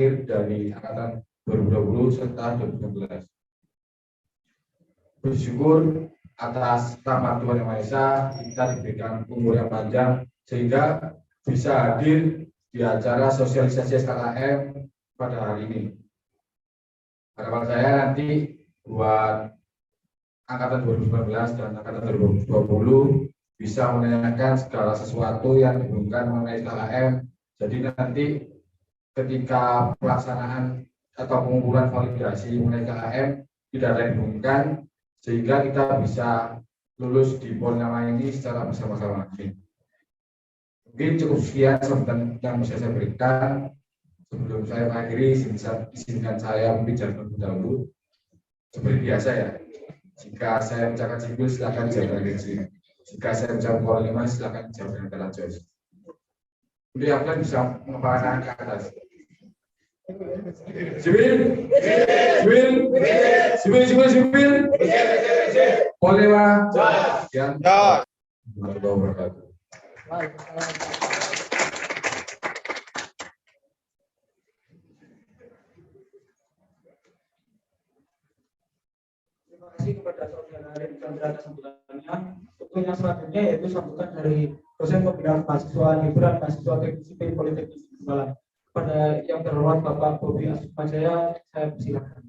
dari angkatan 2020 serta 2019. Bersyukur atas rahmat Tuhan Yang Maha Esa, kita diberikan umur yang panjang sehingga bisa hadir di acara sosialisasi SKKM pada hari ini. Harapan saya nanti buat angkatan 2019 dan angkatan 2020 bisa menanyakan segala sesuatu yang dihubungkan mengenai SKKM. Jadi nanti ketika pelaksanaan atau pengumpulan validasi mengenai SKKM tidak ada yang dihubungkan, sehingga kita bisa lulus di Purnama ini secara bersama-sama. Mungkin cukup sekian sambutan yang bisa saya berikan. Sebelum saya mengakhiri, izinkan saya berbicara terlebih dahulu. Seperti biasa ya, jika saya ucapkan sipil, silakan jawab dengan kecil. Jika saya ucapkan Purnama, silakan jawab dengan kata jos. Jadi akan bisa mengeluarkan ke atas. Sipil, sipil. Boleh Pak? Ya. Terima kasih kepada saudara Chandra atas sambutannya. Untuk yang selanjutnya yaitu sambutan dari dosen pembinaan mahasiswa hiburan mahasiswa teknik sipil Politeknik Malang. Kepada yang terhormat Bapak Bobi Asmajaya, saya persilakan.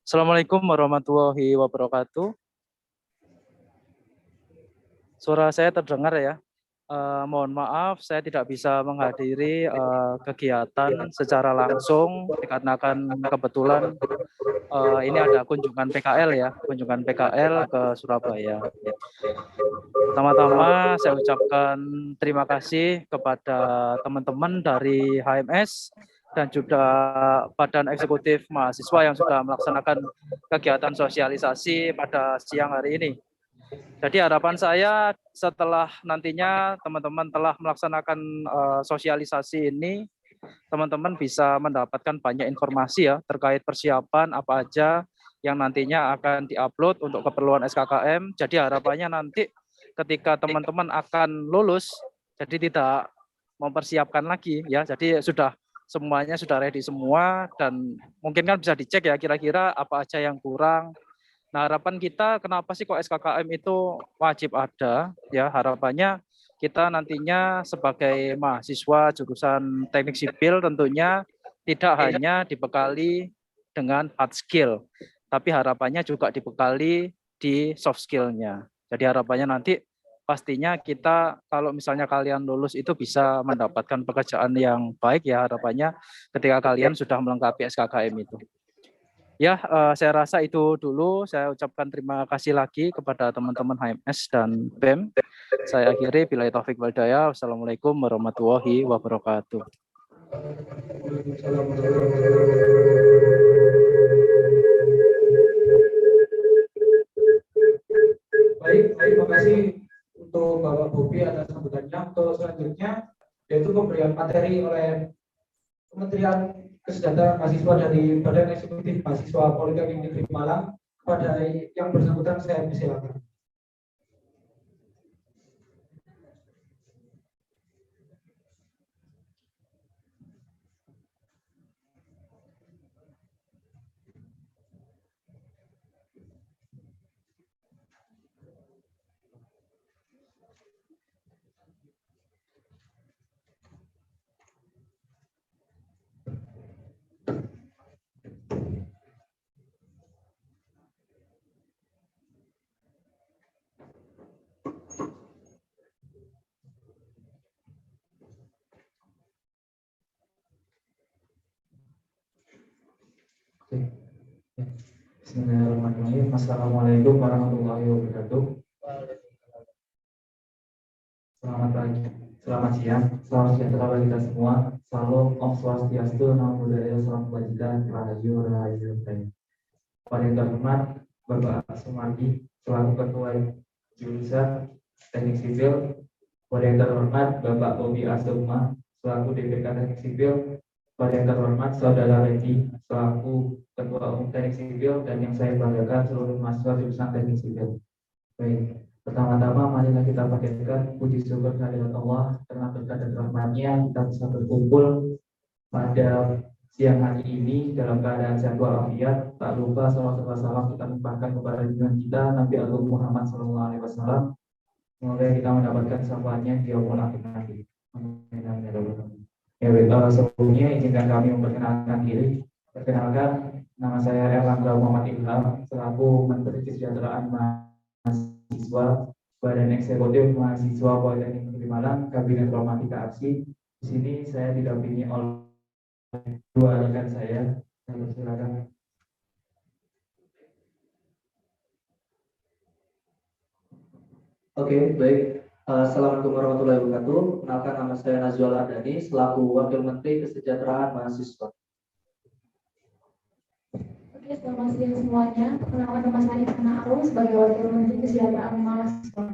Assalamualaikum warahmatullahi wabarakatuh. Suara saya terdengar ya. Mohon maaf, saya tidak bisa menghadiri kegiatan secara langsung dikarenakan kebetulan ini ada kunjungan PKL ya, kunjungan PKL ke Surabaya. Pertama-tama saya ucapkan terima kasih kepada teman-teman dari HMS dan juga Badan Eksekutif Mahasiswa yang sudah melaksanakan kegiatan sosialisasi pada siang hari ini. Jadi harapan saya setelah nantinya teman-teman telah melaksanakan sosialisasi ini, teman-teman bisa mendapatkan banyak informasi ya terkait persiapan apa aja yang nantinya akan diupload untuk keperluan SKKM. Jadi harapannya nanti ketika teman-teman akan lulus, jadi tidak mempersiapkan lagi ya. Jadi semuanya sudah ready semua dan mungkin kan bisa dicek ya kira-kira apa aja yang kurang. Nah, harapan kita kenapa sih kok SKKM itu wajib ada? Ya, harapannya kita nantinya sebagai mahasiswa jurusan teknik sipil tentunya tidak hanya dibekali dengan hard skill, tapi harapannya juga dibekali di soft skill-nya. Jadi harapannya nanti pastinya kita kalau misalnya kalian lulus itu bisa mendapatkan pekerjaan yang baik ya harapannya ketika kalian sudah melengkapi SKKM itu. Ya, saya rasa itu dulu. Saya ucapkan terima kasih lagi kepada teman-teman HMS dan BEM. Saya akhiri, billahi taufik wal hidayah. Wassalamualaikum warahmatullahi wabarakatuh. Baik, terima kasih untuk Bapak Bobi atas sambutannya. Untuk selanjutnya yaitu pemberian materi oleh Kementerian Kesejahteraan Mahasiswa dari Badan Eksekutif Mahasiswa Politeknik Negeri Malang. Pada yang bersangkutan saya persilakan. Bismillahirrahmanirrahim. Assalamualaikum warahmatullahi wabarakatuh. Selamat pagi, selamat siang, selamat sejahtera bagi kita semua. Salam Om Swastiastu, Namo Buddhaya, Salam Kebajikan, Rahayu, Rahayu, Rahayu. Pada yang terhormat Bapak Sumardi selaku Ketua Jurusan Teknik Sipil. Pada yang terhormat Bapak Bobi Asuma selaku DPK Teknik Sipil. Pada yang terhormat Saudara Redi selaku Ketua Umum Teknik Sipil dan yang saya banggakan seluruh mahasiswa jurusan Teknik Sipil. Baik, Pertama-tama marilah kita panjatkan puji syukur kehadirat Allah karena berkat dan rahmat-Nya kita bisa berkumpul pada siang hari ini dalam keadaan sehat walafiat. Tak lupa salawat serta salam kita limpahkan kepada junjungan kita Nabi Agung Muhammad SAW. Semoga kita mendapatkan syafaatnya di yaumul akhir nanti. Amin. Amin. Ya, sebelumnya izinkan kami memperkenalkan diri. Perkenalkan, nama saya Erlangga Muhammad Ilham selaku Menteri Kesejahteraan Mahasiswa Badan Eksekutif Mahasiswa Politeknik Negeri Malang Kabinet Romatika Aksi. Di sini saya didampingi oleh dua rekan saya. Silakan. Oke, baik. Assalamualaikum warahmatullahi wabarakatuh. Kenalkan, nama saya Nazwal Ardani selaku Wakil Menteri Kesejahteraan Mahasiswa. Oke, selamat siang semuanya. Perkenalkan, nama saya Hana Arul sebagai Wakil Menteri Kesejahteraan Mahasiswa.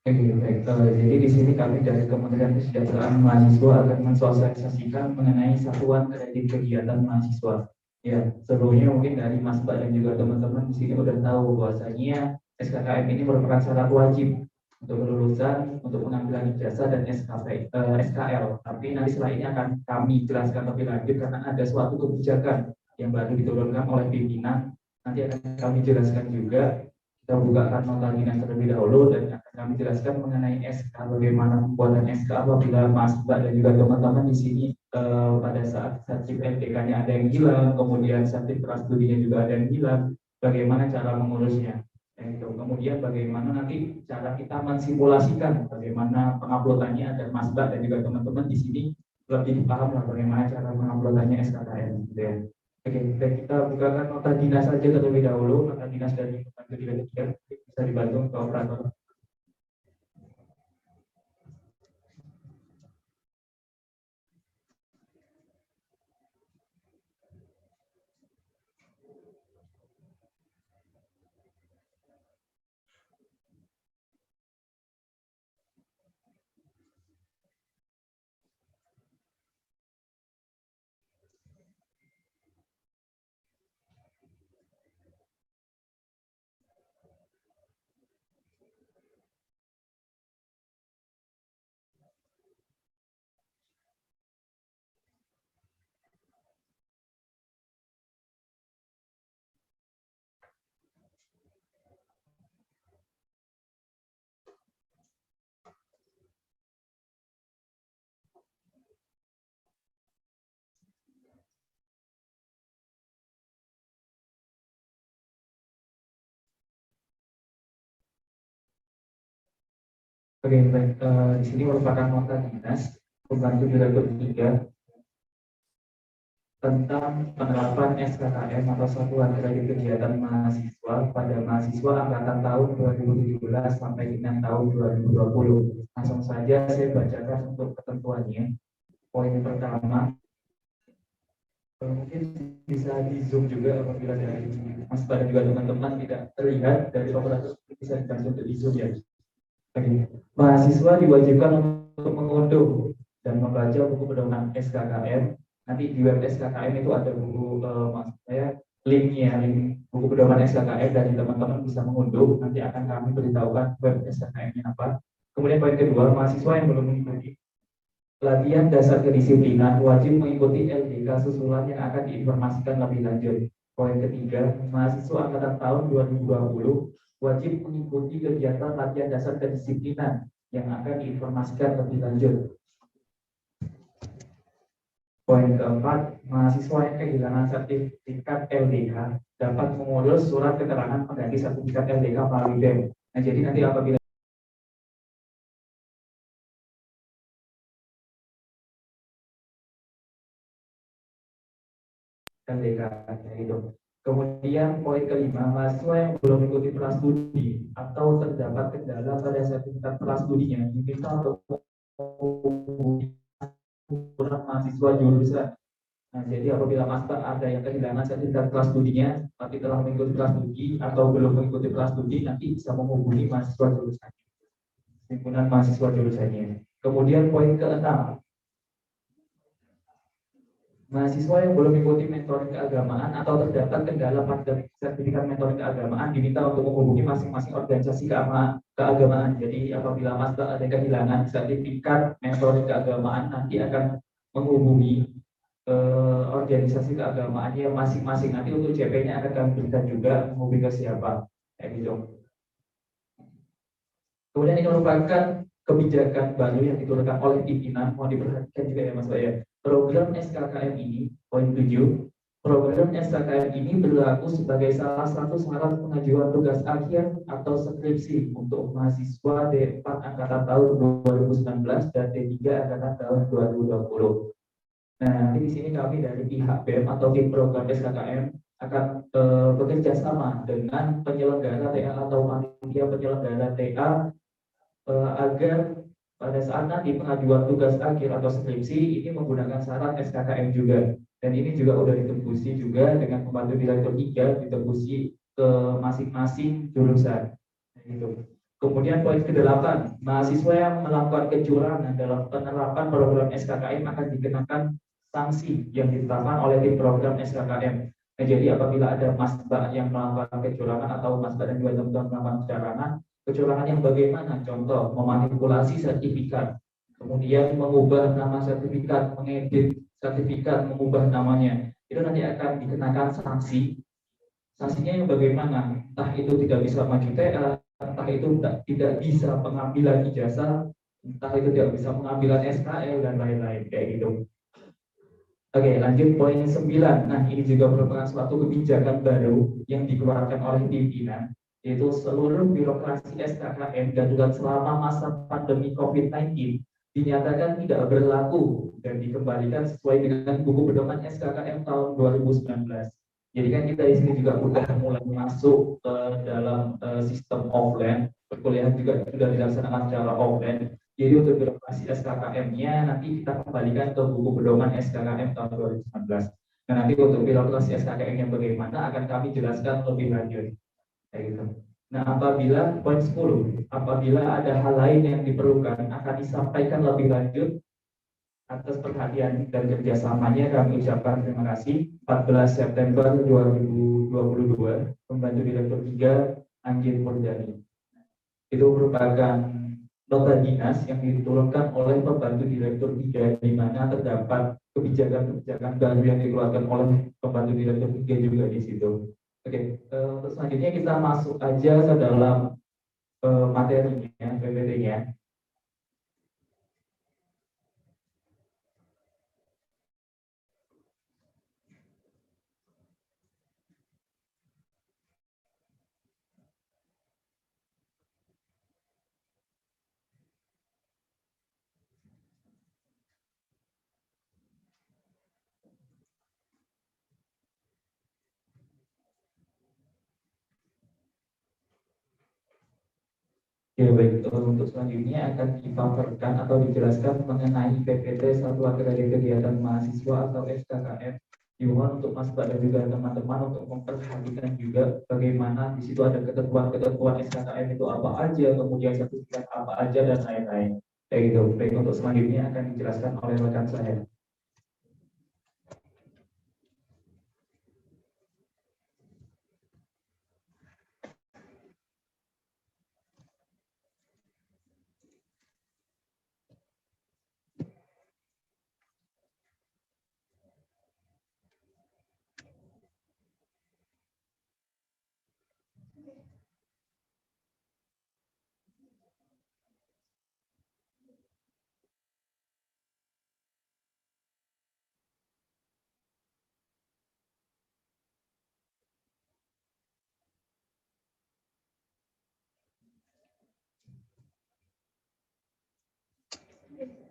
Oke, baik. Jadi di sini kami dari Kementerian Kesejahteraan Mahasiswa akan mensosialisasikan mengenai satuan kredit kegiatan mahasiswa. Ya, sebelumnya mungkin dari Mas Mbak dan juga teman-teman di sini udah tahu bahwasanya SKKM ini merupakan syarat wajib untuk kelulusan, untuk pengambilan ijazah dan SKL. Tapi nanti setelah ini akan kami jelaskan lebih lanjut karena ada suatu kebijakan yang baru diturunkan oleh pimpinan. Nanti akan kami jelaskan juga. Kita bukakan nota dinas terlebih dahulu dan akan kami jelaskan mengenai SK, bagaimana pembuatan SK apabila Mas Mbak dan juga teman-teman di sini pada saat sertif LDK-nya ada yang hilang, kemudian sertif prastudinya juga ada yang hilang, bagaimana cara mengurusnya. Kemudian bagaimana nanti cara kita mensimulasikan bagaimana penguploadannya agar Mas Mbak dan juga teman-teman di sini lebih paham lah bagaimana cara penguploadannya SKKM gitu ya. Oke, dan kita bukakan nota dinas saja terlebih dahulu, nota dinas dari Kementerian Kesehatan bisa dibantu ke operator. Oke, baik. Di sini merupakan nota dinas pembantu direktur 3 tentang penerapan SKKM atau Satuan Kredit Kegiatan Mahasiswa pada mahasiswa angkatan tahun 2017 sampai dengan tahun 2020. Langsung saja saya bacakan untuk ketentuannya. Poin pertama, mungkin bisa di zoom juga apabila dari Mas dan juga teman-teman tidak terlihat dari operator bisa dibantu untuk di zoom ya. Oke. Mahasiswa diwajibkan untuk mengunduh dan membaca buku pedoman SKKM. Nanti di web SKKM itu ada buku, maksud saya linknya, link buku pedoman SKKM dari teman-teman bisa mengunduh. Nanti akan kami beritahukan web SKKM-nya apa. Kemudian poin kedua, mahasiswa yang belum mengikuti latihan dasar kedisiplinan wajib mengikuti LDK susulan yang akan diinformasikan lebih lanjut. Poin ketiga, mahasiswa angkatan tahun 2020 wajib mengikuti kegiatan latihan dasar kedisiplinan yang akan diinformasikan lebih lanjut. Poin keempat, mahasiswa yang kehilangan sertifikat LDK dapat mengurus surat keterangan pengganti sertifikat LDK melalui BEM. Nah, jadi nanti apabila LDK itu. Kemudian poin kelima, mahasiswa yang belum mengikuti prastudi atau terdapat kendala pada sertifikat prastudinya diminta untuk kurang mahasiswa jurusan. Nah, jadi apabila master ada yang kehilangan sertifikat prastudinya, tapi telah mengikuti prastudi atau belum mengikuti prastudi, nanti bisa menghubungi mahasiswa jurusan, himpunan mahasiswa jurusannya. Kemudian poin keenam, Mahasiswa yang belum mengikuti mentoring keagamaan atau terdapat kendala pada sertifikat mentoring keagamaan diminta untuk menghubungi masing-masing organisasi keagamaan. Jadi apabila Mas ada kehilangan sertifikat mentoring keagamaan, nanti akan menghubungi organisasi keagamaannya masing-masing. Nanti untuk CP-nya akan kami berikan juga menghubungi ke siapa. Kayak gitu. Kemudian ini merupakan kebijakan baru yang diturunkan oleh pimpinan. Mohon diperhatikan juga ya Mas Pak ya. Program SKKM ini, poin 7, program SKKM ini berlaku sebagai salah satu syarat pengajuan tugas akhir atau skripsi untuk mahasiswa D4 angkatan tahun 2019 dan D3 angkatan tahun 2020. Nah, nanti di sini kami dari pihak BEM atau tim program SKKM akan bekerja sama dengan penyelenggara TA atau panitia penyelenggara TA agar pada saat nanti pengajuan tugas akhir atau skripsi ini menggunakan syarat SKKM juga, dan ini juga sudah ditembusi juga dengan pembantu direktur 3 ditembusi ke masing-masing jurusan. Gitu. Kemudian poin ke-8, mahasiswa yang melakukan kecurangan dalam penerapan program SKKM akan dikenakan sanksi yang ditetapkan oleh tim program SKKM. Nah, jadi apabila ada masbak yang melakukan kecurangan atau masbak dan juga teman-teman melakukan kecurangan yang bagaimana? Contoh, memanipulasi sertifikat, kemudian mengubah nama sertifikat, mengedit sertifikat, mengubah namanya, itu nanti akan dikenakan sanksi. Sanksinya yang bagaimana? Entah itu tidak bisa maju TA, entah itu tidak bisa pengambilan ijazah, entah itu tidak bisa pengambilan SKL dan lain-lain kayak gitu. Oke, lanjut poin 9. Nah, ini juga merupakan suatu kebijakan baru yang dikeluarkan oleh pimpinan, yaitu seluruh birokrasi SKKM darurat selama masa pandemi COVID-19 dinyatakan tidak berlaku dan dikembalikan sesuai dengan buku pedoman SKKM tahun 2019. Jadi kan kita di sini juga sudah mulai masuk ke dalam sistem offline, perkuliahan juga sudah dilaksanakan secara offline. Jadi untuk birokrasi SKKM-nya nanti kita kembalikan ke buku pedoman SKKM tahun 2019. Nah, nanti untuk birokrasi SKKM-nya bagaimana akan kami jelaskan lebih lanjut. Gitu. Nah, apabila poin 10, apabila ada hal lain yang diperlukan akan disampaikan lebih lanjut. Atas perhatian dan kerjasamanya kami ucapkan terima kasih. 14 September 2022, pembantu direktur 3 Anggit Murdani. Itu merupakan nota dinas yang diturunkan oleh pembantu direktur 3 di mana terdapat kebijakan-kebijakan baru yang dikeluarkan oleh pembantu direktur 3 juga di situ. Oke, untuk selanjutnya kita masuk aja ke dalam materinya, PPT-nya. Ya baik, untuk selanjutnya akan dipaparkan atau dijelaskan mengenai PPT Satuan Kegiatan Mahasiswa atau SKKM. Dimohon untuk Mas Pak dan juga teman-teman untuk memperhatikan juga bagaimana di situ ada ketentuan-ketentuan SKKM itu apa aja, kemudian sertifikat apa aja dan lain-lain. Kayak gitu. Baik, untuk selanjutnya akan dijelaskan oleh rekan saya.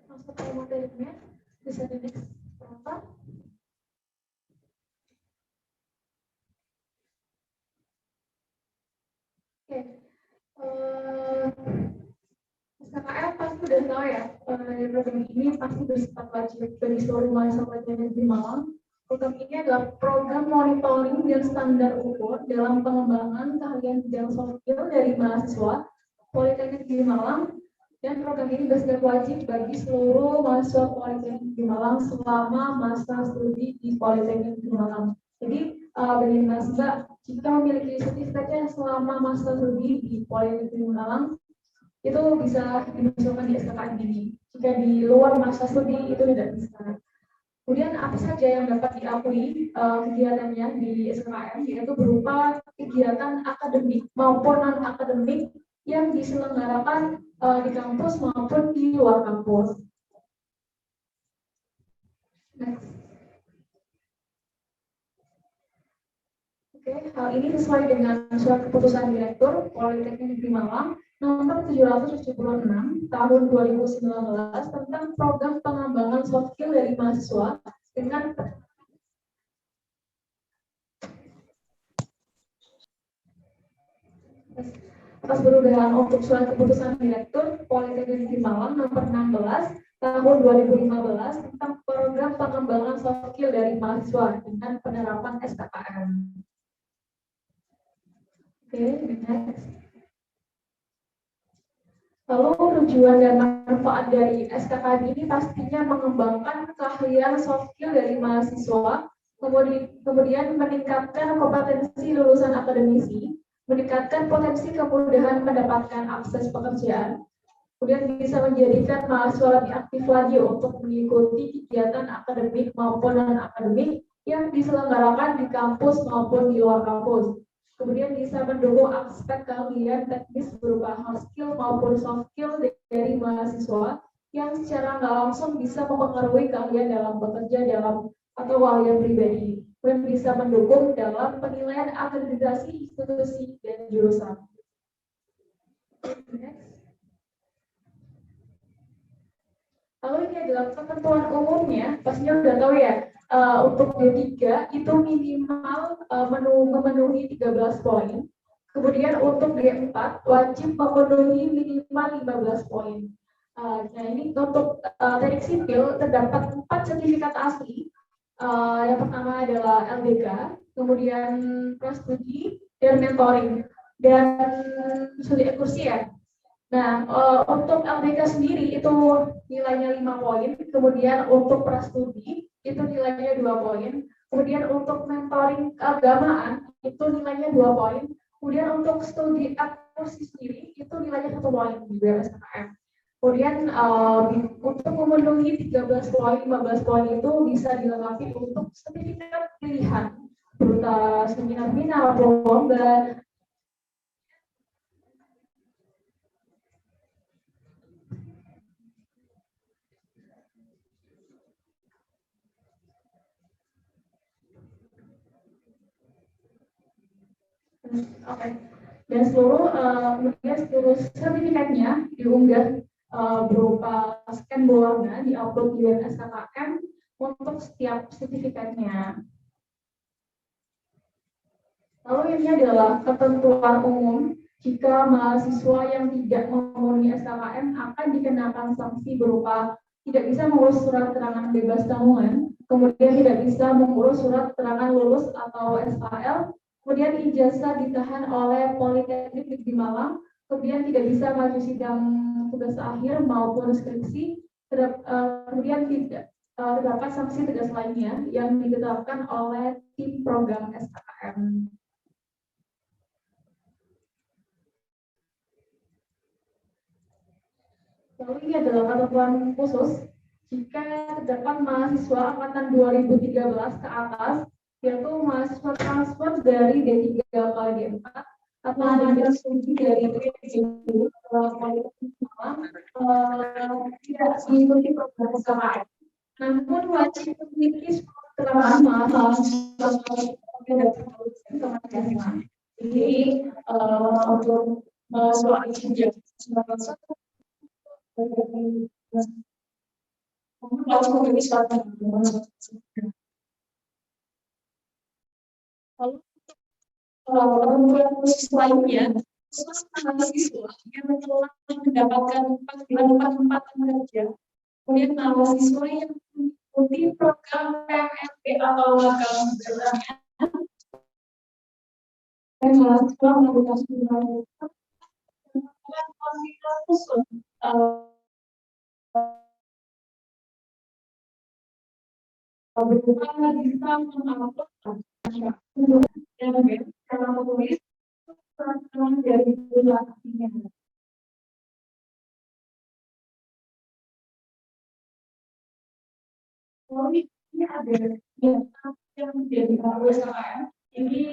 Masuk ke materinya, bisa di next berapa? Oke, SKKM pasti udah tahu ya, dari program ini pasti bersifat wajib bagi seluruh mahasiswa pelajar negeri Malang. Program ini adalah program monitoring dan standar ukur dalam pengembangan keahlian bidang sosial dari mahasiswa Politeknik Negeri Malang Dan program ini bersifat wajib bagi seluruh mahasiswa Politeknik di Malang selama masa studi di Politeknik di Malang. Jadi bagi mahasiswa jika memiliki sertifikatnya selama masa studi di Politeknik di Malang itu bisa dimasukkan di SKKM ini. Jika di luar masa studi itu tidak bisa. Kemudian apa saja yang dapat diakui kegiatannya di SKKM yaitu berupa kegiatan akademik maupun non akademik yang diselenggarakan di kampus maupun di luar kampus. Next. Oke, hal ini sesuai dengan surat keputusan Direktur Politeknik Negeri Malang nomor 776 tahun 2019 tentang program pengembangan soft skill dari mahasiswa dengan atas perubahan untuk surat keputusan Direktur Politeknik Negeri Malang nomor 16 tahun 2015 tentang program pengembangan soft skill dari mahasiswa dengan penerapan SKKM. Oke, next. Lalu tujuan dan manfaat dari SKKM ini pastinya mengembangkan keahlian soft skill dari mahasiswa, kemudian meningkatkan kompetensi lulusan akademisi, meningkatkan potensi kemudahan mendapatkan akses pekerjaan, kemudian bisa menjadikan mahasiswa lebih aktif lagi untuk mengikuti kegiatan akademik maupun non-akademik yang diselenggarakan di kampus maupun di luar kampus. Kemudian bisa mendukung aspek keahlian teknis berupa hard skill maupun soft skill dari mahasiswa yang secara nggak langsung bisa mempengaruhi keahlian dalam bekerja dalam atau keahlian pribadi. Kemudian bisa mendukung dalam penilaian akreditasi institusi dan jurusan. Next. Lalu ini adalah ketentuan umumnya, pastinya udah tahu ya. Untuk D3 itu minimal memenuhi 13 poin. Kemudian untuk D4 wajib memenuhi minimal 15 poin. Nah ini untuk teknik sipil terdapat 4 sertifikat asli. Yang pertama adalah LDK, kemudian prastudi dan mentoring dan studi ekskursi ya. Nah, untuk LDK sendiri itu nilainya 5 poin, kemudian untuk prastudi itu nilainya 2 poin, kemudian untuk mentoring keagamaan itu nilainya 2 poin, kemudian untuk studi ekskursi sendiri itu nilainya 1 poin di SKKM. Kemudian untuk memenuhi 13 poin, 15 poin itu bisa dilengkapi untuk sertifikat pilihan berupa seminar-seminar, lomba. Oke. Dan kemudian seluruh sertifikatnya diunggah berupa scan berwarna diupload di SKKM untuk setiap sertifikatnya. Lalu ini adalah ketentuan umum jika mahasiswa yang tidak memenuhi SKKM akan dikenakan sanksi berupa tidak bisa mengurus surat keterangan bebas tanggungan, kemudian tidak bisa mengurus surat keterangan lulus atau SKL, kemudian ijazah ditahan oleh Politeknik Negeri Malang, kemudian tidak bisa maju sidang tugas akhir maupun skripsi, kemudian tidak terdapat sanksi tegas lainnya yang ditetapkan oleh tim program SKKM. Lalu ini adalah ketentuan khusus jika terdapat mahasiswa angkatan 2013 ke atas, yaitu mahasiswa transfer dari D3 ke D4 atau lanjut studi dari Politeknik Malang tidak mengikuti program SKKM. Namun wajib memiliki surat keterangan mahasiswa jadi untuk mahasiswa yang ketentuan khusus lainnya, mahasiswa yang telah mendapatkan panggilan penempatan kerja, kemudian mahasiswa yang mengikuti program PMP atau magang berjalan, dan mahasiswa melakukan panggilan khusus berupa bisa mengupload dan cara menulis peraturan dari regulasinya. Oh, ini ada yang menjadi SKKM. Jadi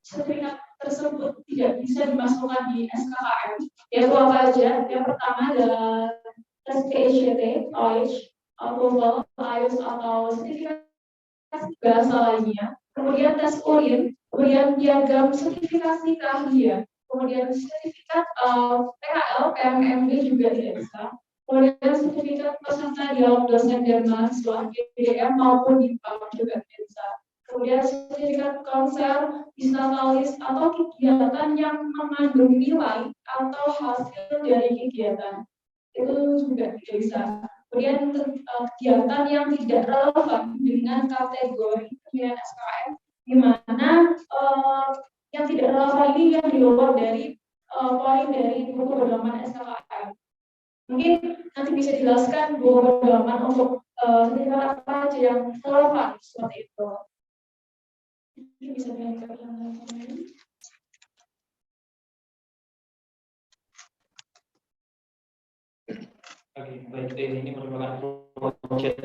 sertifikat tersebut tidak bisa dimasukkan di SKKM. Yaitu apa aja? Yang pertama adalah SPICT, OIH, approval, IOS atau sertifikat bahasa lainnya. Kemudian tes URIN, kemudian piagam sertifikasi keahlian, kemudian sertifikat PKL, PMMB juga tidak bisa. Kemudian sertifikat peserta dialog dosen dan mahasiswa PDM maupun DIPAM juga tidak bisa. Kemudian sertifikat konser, bisatalis atau kegiatan yang mengandung nilai atau hasil dari kegiatan itu juga tidak bisa. Kemudian kegiatan yang tidak relevan dengan kategori kegiatan SKKM, di mana yang tidak relevan ini yang di luar dari poin dari buku pedoman SKKM. Mungkin nanti bisa dijelaskan buku pedoman untuk sertifikat apa aja yang relevan seperti itu. Mungkin bisa dilanjutkan yang lain. Oke, baik. Ini merupakan proyek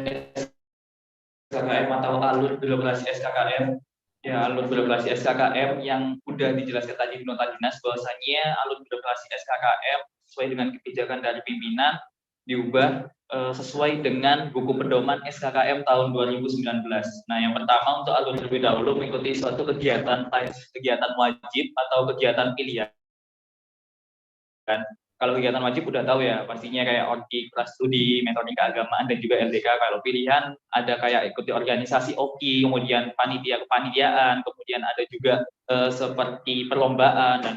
SKKM atau alur birokrasi SKKM. Ya, alur birokrasi SKKM yang sudah dijelaskan tadi di nota dinas bahwasanya alur birokrasi SKKM sesuai dengan kebijakan dari pimpinan diubah sesuai dengan buku pedoman SKKM tahun 2019. Nah, yang pertama untuk alur terlebih dahulu mengikuti suatu kegiatan wajib atau kegiatan pilihan. Kalau kegiatan wajib udah tahu ya, pastinya kayak OKI, kelas studi, metodika keagamaan, dan juga LDK. Kalau pilihan ada kayak ikuti organisasi OKI, kemudian panitia kepanitiaan, kemudian ada juga seperti perlombaan dan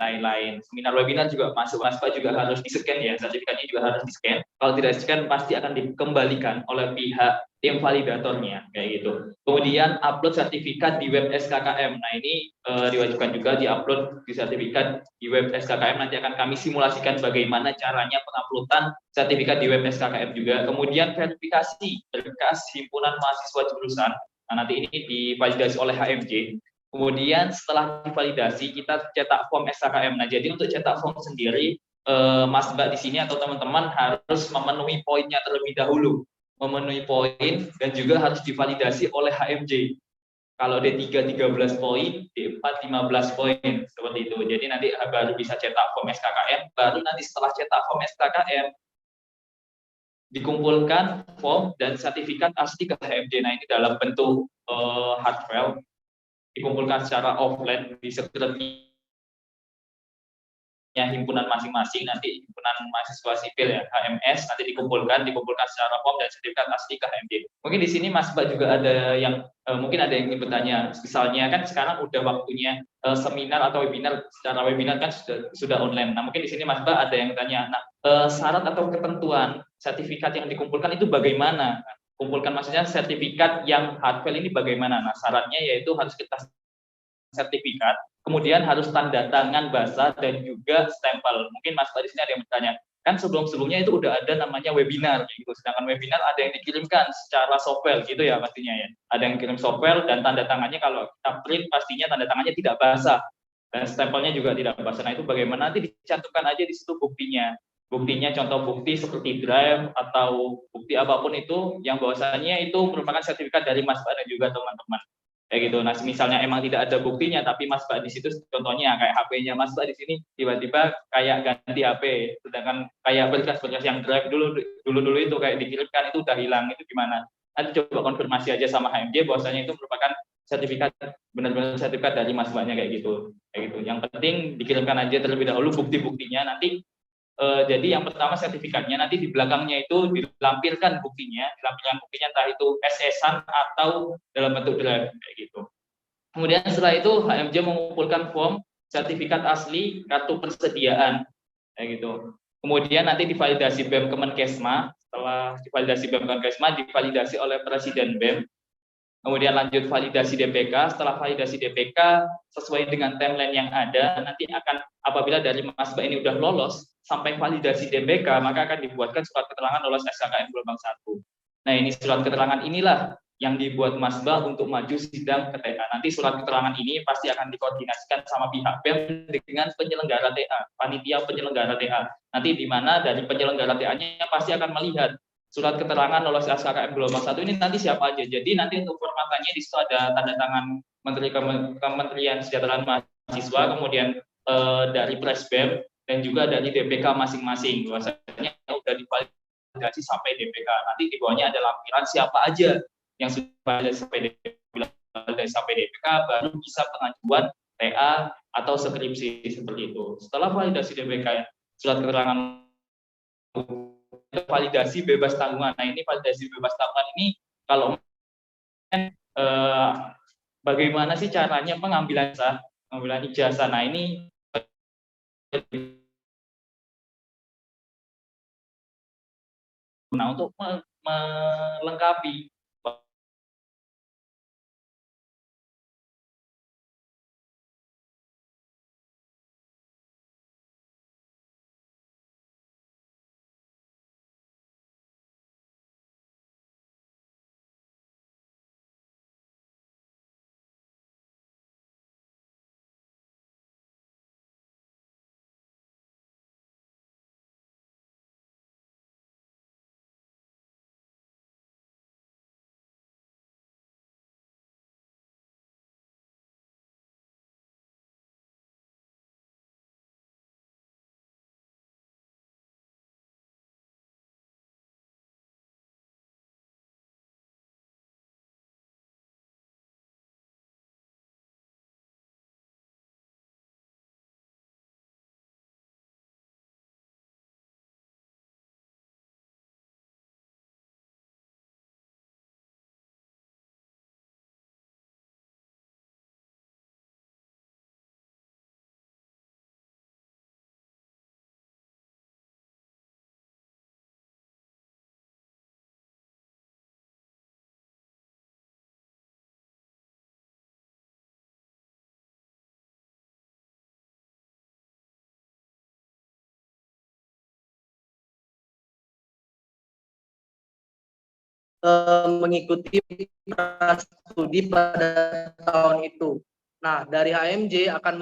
lain-lain. Seminar webinar juga masuk, Mas Pak juga harus di-scan ya, sertifikatnya juga harus di-scan. Kalau tidak di-scan pasti akan dikembalikan oleh pihak tim validatornya kayak gitu. Kemudian upload sertifikat di web SKKM. Nah, ini diwajibkan juga di-upload di sertifikat di web SKKM. Nanti akan kami simulasikan bagaimana caranya penguploadan sertifikat di web SKKM juga. Kemudian verifikasi berkas himpunan mahasiswa jurusan. Nah, nanti ini divalidasi oleh HMJ. Kemudian setelah divalidasi kita cetak form SKKM. Nah, jadi untuk cetak form sendiri Mas Mbak di sini atau teman-teman harus memenuhi poinnya terlebih dahulu. Memenuhi poin dan juga harus divalidasi oleh HMJ. Kalau D3 13 poin, D4 15 poin seperti itu. Jadi nanti baru bisa cetak form SKKM, baru nanti setelah cetak form SKKM dikumpulkan form dan sertifikat asli ke HMJ. Nah, ini dalam bentuk hard file dikumpulkan secara offline di sekretariatnya himpunan masing-masing, nanti himpunan mahasiswa sipil ya HMS nanti dikumpulkan secara form dan sertifikat asli ke HMJ. Mungkin di sini Mas Mbak juga ada yang mungkin ada yang ingin bertanya, misalnya kan sekarang udah waktunya seminar atau webinar, secara webinar kan sudah online. Nah, mungkin di sini Mas Mbak ada yang tanya, nah syarat atau ketentuan sertifikat yang dikumpulkan itu bagaimana? Kumpulkan maksudnya sertifikat yang hard file ini bagaimana? Nah, syaratnya yaitu harus kita sertifikat, kemudian harus tanda tangan basah dan juga stempel. Mungkin Mas Mbak di sini ada yang bertanya, kan sebelumnya itu udah ada namanya webinar gitu. Sedangkan webinar ada yang dikirimkan secara software gitu ya pastinya ya. Ada yang kirim software dan tanda tangannya kalau kita print pastinya tanda tangannya tidak basah dan stempelnya juga tidak basah. Nah, itu bagaimana? Nanti dicantumkan aja di situ buktinya. Buktinya contoh bukti seperti drive atau bukti apapun itu yang bahwasanya itu merupakan sertifikat dari Mas Mbak dan juga teman-teman. Kayak gitu. Nah, misalnya emang tidak ada buktinya tapi Mas Mbak di situ contohnya kayak HP-nya Mas Mbak di sini tiba-tiba kayak ganti HP, sedangkan kayak berkas-berkas yang drive dulu itu kayak dikirimkan itu udah hilang, itu gimana? Nanti coba konfirmasi aja sama HMJ bahwasanya itu merupakan sertifikat, benar-benar sertifikat dari Mas Mbaknya kayak gitu. Yang penting dikirimkan aja terlebih dahulu bukti-buktinya, nanti jadi yang pertama sertifikatnya, nanti di belakangnya itu dilampirkan buktinya entah itu SS-an atau dalam bentuk drive kayak gitu. Kemudian setelah itu HMJ mengumpulkan form sertifikat asli kartu persediaan kayak gitu. Kemudian nanti divalidasi BEM Kemenkesma, setelah divalidasi BEM Kemenkesma divalidasi oleh Presiden BEM. kemudian lanjut validasi DPK. Setelah validasi DPK sesuai dengan timeline yang ada, nanti akan apabila dari Masba ini udah lolos sampai validasi DPK, maka akan dibuatkan surat keterangan lolos SKKM gelombang 1. Nah, ini surat keterangan inilah yang dibuat Masba untuk maju sidang ke TA. Nanti surat keterangan ini pasti akan dikoordinasikan sama pihak BEM dengan penyelenggara TA, panitia penyelenggara TA. Nanti di mana dari penyelenggara TA-nya pasti akan melihat surat keterangan lolos SKKM gelombang 1 ini nanti siapa aja. Jadi nanti untuk formatannya di situ ada tanda tangan Menteri Kementerian Kesejahteraan Mahasiswa, kemudian dari Presbem dan juga dari DPK masing-masing. Bahwasanya sudah divalidasi sampai DPK. Nanti di bawahnya ada lampiran siapa aja yang sudah validasi sampai DPK baru bisa pengajuan TA atau skripsi seperti itu. Setelah validasi DPK, surat keterangan validasi bebas tanggungan. Nah, ini validasi bebas tanggungan ini kalau bagaimana sih caranya pengambilan ijazah? Nah, ini untuk melengkapi mengikuti studi pada tahun itu. Nah, dari HMJ akan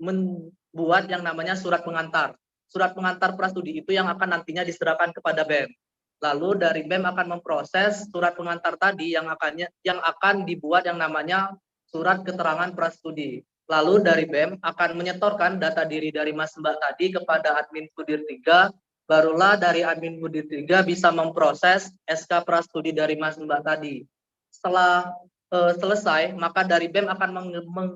membuat yang namanya surat pengantar. Surat pengantar prastudi itu yang akan nantinya diserahkan kepada BEM. Lalu dari BEM akan memproses surat pengantar tadi yang akan dibuat yang namanya surat keterangan prastudi. Lalu dari BEM akan menyetorkan data diri dari Mas Mbak tadi kepada admin Kudir 3. Barulah dari admin Kudir 3 bisa memproses SK prastudi dari Mas Mbak tadi. Setelah selesai, maka dari BEM akan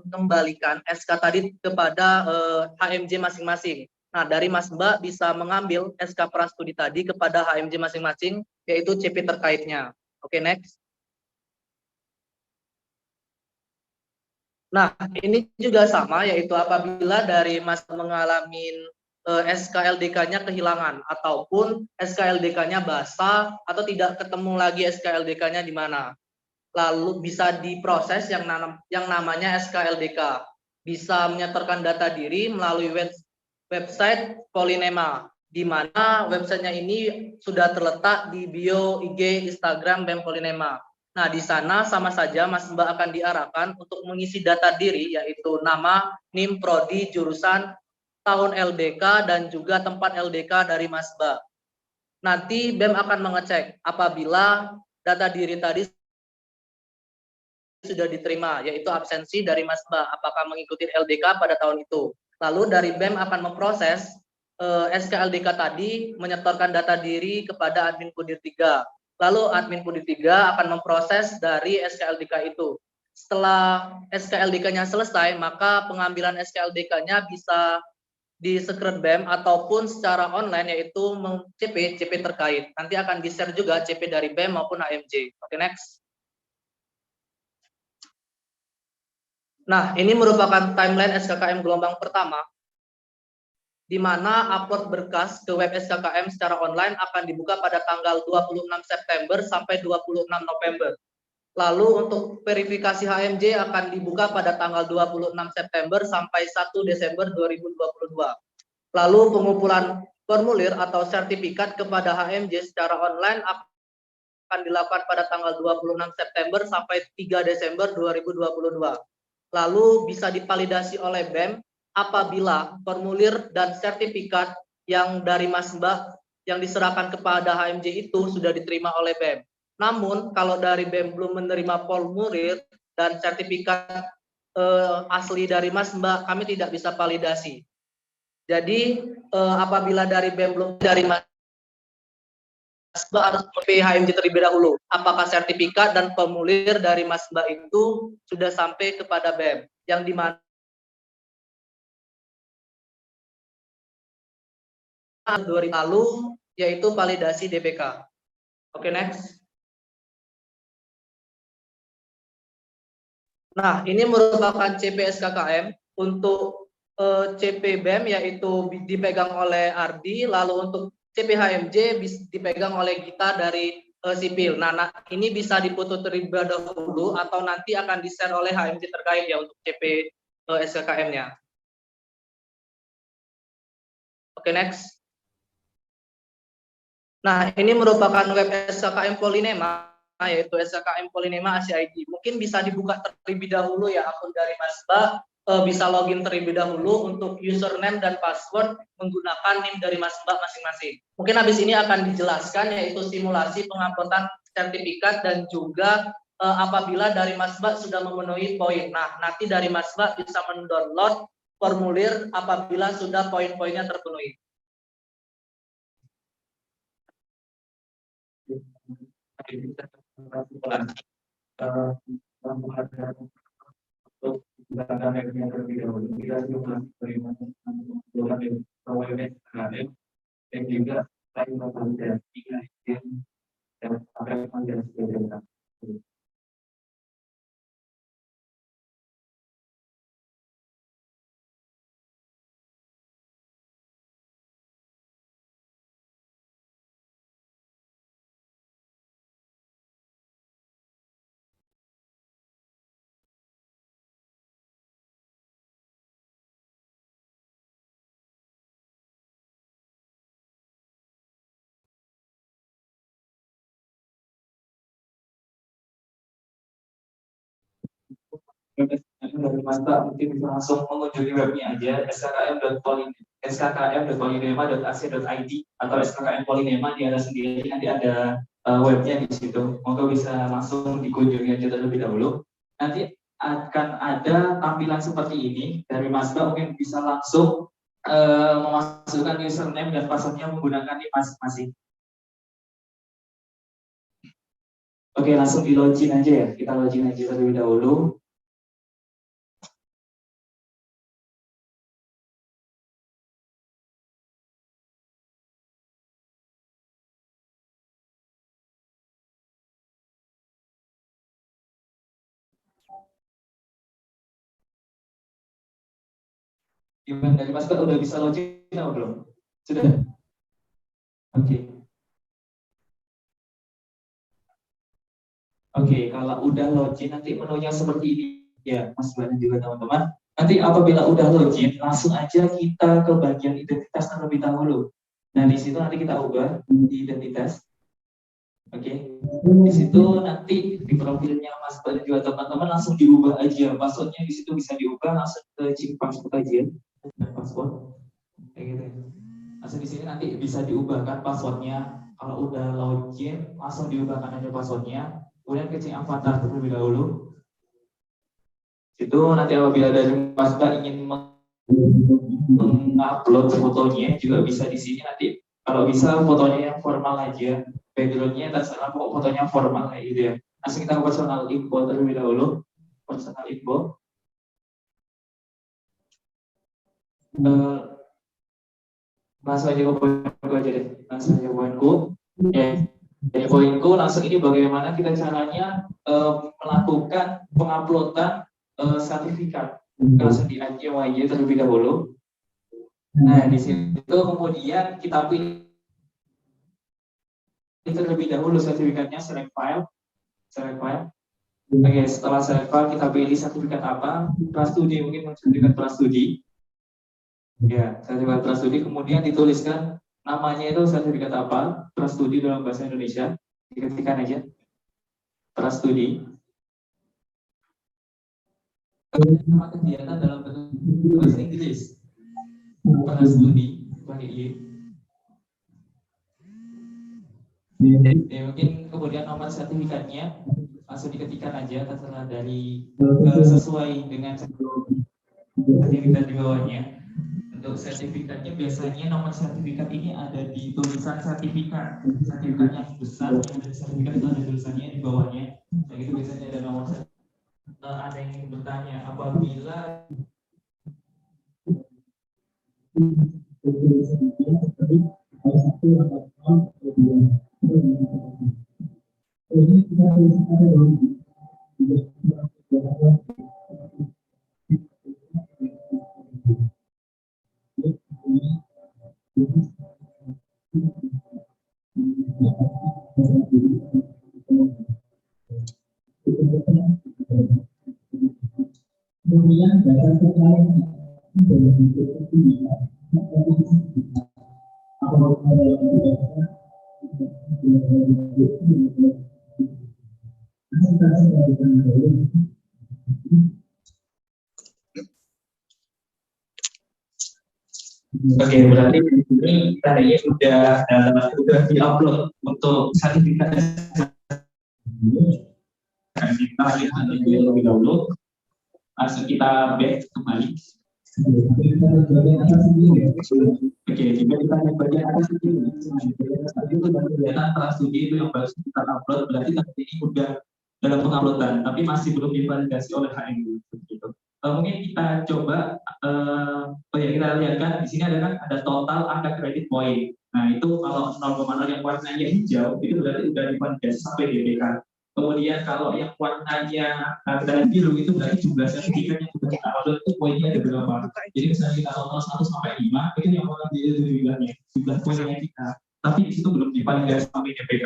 mengembalikan SK tadi kepada HMJ masing-masing. Nah, dari Mas Mbak bisa mengambil SK prastudi tadi kepada HMJ masing-masing, yaitu CP terkaitnya. Oke, next. Nah, ini juga sama, yaitu apabila dari Mas mengalami SKLDK-nya kehilangan ataupun SKLDK-nya basah atau tidak ketemu lagi SKLDK-nya di mana. Lalu bisa diproses yang namanya SKLDK. Bisa menyetorkan data diri melalui website Polinema, di mana websitenya ini sudah terletak di bio IG Instagram BEM Polinema. Nah, di sana sama saja Mas Mbak akan diarahkan untuk mengisi data diri, yaitu nama, NIM, prodi, jurusan, tahun LDK, dan juga tempat LDK dari Mas Mbak. Nanti BEM akan mengecek apabila data diri tadi sudah diterima, yaitu absensi dari Mas Mbak, apakah mengikuti LDK pada tahun itu. Lalu dari BEM akan memproses SKLDK tadi, menyetorkan data diri kepada admin Kudir 3. Lalu admin Kudir 3 akan memproses dari SKLDK itu. Setelah SKLDK-nya selesai, maka pengambilan SKLDK-nya bisa di Secret BEM ataupun secara online, yaitu CP terkait. Nanti akan di-share juga CP dari BEM maupun HMJ. Oke, next. Nah, ini merupakan timeline SKKM gelombang pertama, di mana upload berkas ke web SKKM secara online akan dibuka pada tanggal 26 September sampai 26 November. Lalu untuk verifikasi HMJ akan dibuka pada tanggal 26 September sampai 1 Desember 2022. Lalu pengumpulan formulir atau sertifikat kepada HMJ secara online akan dilakukan pada tanggal 26 September sampai 3 Desember 2022. Lalu bisa divalidasi oleh BEM apabila formulir dan sertifikat yang dari Mas Mbak yang diserahkan kepada HMJ itu sudah diterima oleh BEM. Namun kalau dari BEM belum menerima formulir dan sertifikat asli dari Mas Mbak, kami tidak bisa validasi. Jadi apabila dari BEM belum dari Mas Mbak harus ke HMJ terlebih dahulu. Apakah sertifikat dan formulir dari Mas Mbak itu sudah sampai kepada BEM, yang dimana lalu yaitu validasi DPK. Oke, next. Nah, ini merupakan CPSKKM untuk CPBEM yaitu dipegang oleh Ardi, lalu untuk CPHMJ dipegang oleh Gita dari sipil. Nah, ini bisa difoto terlebih dahulu atau nanti akan di-share oleh HMJ terkait ya untuk CP SKKM-nya. Oke, next. Nah, ini merupakan web SKKM Polinema, yaitu SKKM Polinema Asia ID. Mungkin bisa dibuka terlebih dahulu ya akun dari Mas Mbak, bisa login terlebih dahulu untuk username dan password menggunakan NIM dari Mas Mbak masing-masing. Mungkin habis ini akan dijelaskan yaitu simulasi penguploadan sertifikat dan juga apabila dari Mas Mbak sudah memenuhi poin. Nah, nanti dari Mas Mbak bisa mendownload formulir apabila sudah poin-poinnya terpenuhi. Dan juga dari Mas Mbak mungkin bisa langsung mengunjungi webnya aja skkm.polinema.ac.id atau SKKM Polinema di ada sendiri, nanti ada webnya di situ. Monggo bisa langsung dikunjungi aja terlebih dahulu. Nanti akan ada tampilan seperti ini dari Mas Mbak, mungkin bisa langsung memasukkan username dan passwordnya menggunakan ini masing-masing. Oke, langsung di login aja ya. Kita login aja terlebih dahulu. Gimana dari Mas Mbak, udah bisa login atau belum? Sudah? Oke. Oke, kalau udah login nanti menunya seperti ini ya Mas Mbak dan juga teman-teman. Nanti apabila udah login, langsung aja kita ke bagian identitas terlebih dahulu. Nah, di situ nanti kita ubah di identitas. Oke, di situ nanti di profilnya Mas Mbak dan juga teman-teman langsung diubah aja. Passwordnya di situ bisa diubah langsung ke chip password aja. Dan password kayak gitu. Langsung di sini nanti bisa diubahkan passwordnya. Kalau udah login langsung diubahkan aja passwordnya. Kemudian kecil avatar terlebih dahulu. Itu nanti apabila dari Mas Mbak ingin mengupload fotonya juga bisa di sini nanti. Kalau bisa fotonya yang formal aja, backgroundnya terserah, pokok fotonya formal kayak gitu ya. Langsung kita ke personal info terlebih dahulu. Personal info. Langsung aja ke poinku aja deh. Langsung aja ke poinku. Dari poinku langsung ini bagaimana kita caranya melakukan penguploadan sertifikat. Langsung di AJYJ terlebih dahulu. Nah, di situ kemudian kita pilih terlebih dahulu sertifikatnya, select file. Oke, setelah sertifikat kita pilih sertifikat apa? Prastudi, mungkin sertifikat prastudi. Ya, sertifikat prastudi, kemudian dituliskan namanya itu sertifikat apa? Prastudi dalam bahasa Indonesia. Diketikkan aja. Prastudi. Kemudian nama kegiatan dalam bentuk bahasa Inggris. Prastudi, pakai Y. Ya, mungkin kemudian nomor sertifikatnya langsung diketikkan aja, terserah dari sesuai dengan sertifikat di bawahnya. Untuk sertifikatnya biasanya nomor sertifikat ini ada di tulisan sertifikat. Sertifikat yang besar yang ada di sertifikat itu ada tulisannya di bawahnya. Nah, itu biasanya ada nomor sertifikat. Ada yang ingin bertanya, apabila oke, berarti ini tadinya sudah diupload untuk sertifikat. Kita lihat lebih dahulu. Langsung kita back kembali. Oke, jika kita lihat bagian atas ini, itu dari kegiatan prastudi itu yang baru kita upload, berarti nanti ini udah dalam penguploadan, tapi masih belum divalidasi oleh HMD. Gitu. Mungkin kita coba, kita lihatkan di sini ada total angka kredit poin. Nah itu kalau 0,0 yang warnanya hijau itu berarti sudah divalidasi sampai DPK. Kemudian kalau yang warnanya biru itu berarti jumlah sertifikat yang sudah kita upload itu poinnya ada berapa. Jadi misalnya kita total 1 sampai 5 itu yang warna biru itu jumlah poinnya kita. Tapi di situ belum divalidasi sampai DPK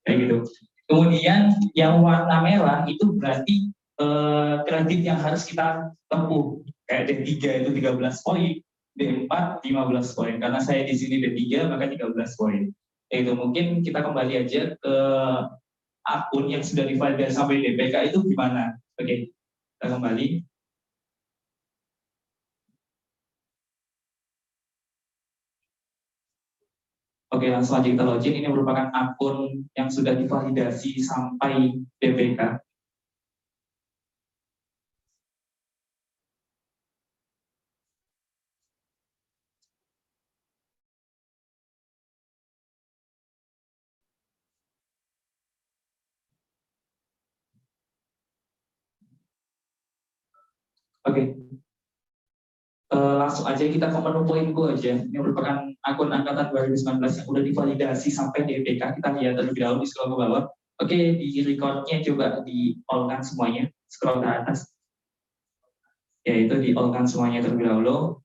kayak gitu. Kemudian yang warna merah itu berarti kredit yang harus kita tempuh. Kayak D3 itu 13 poin, D4 15 poin. Karena saya di sini D3 maka 13 poin. Itu mungkin kita kembali aja ke akun yang sudah divalidasi sampai DPK itu gimana? Oke, kita kembali. Oke, langsung aja kita login. Ini merupakan akun yang sudah divalidasi sampai DPK. Oke, langsung aja kita ke menu poinku aja. Ini merupakan akun angkatan 2019 yang sudah divalidasi sampai DPK. Kita lihat terlebih dahulu di scroll ke bawah. Oke, di recordnya coba di all-kan semuanya, scroll ke atas. Yaitu di all-kan semuanya terlebih dahulu.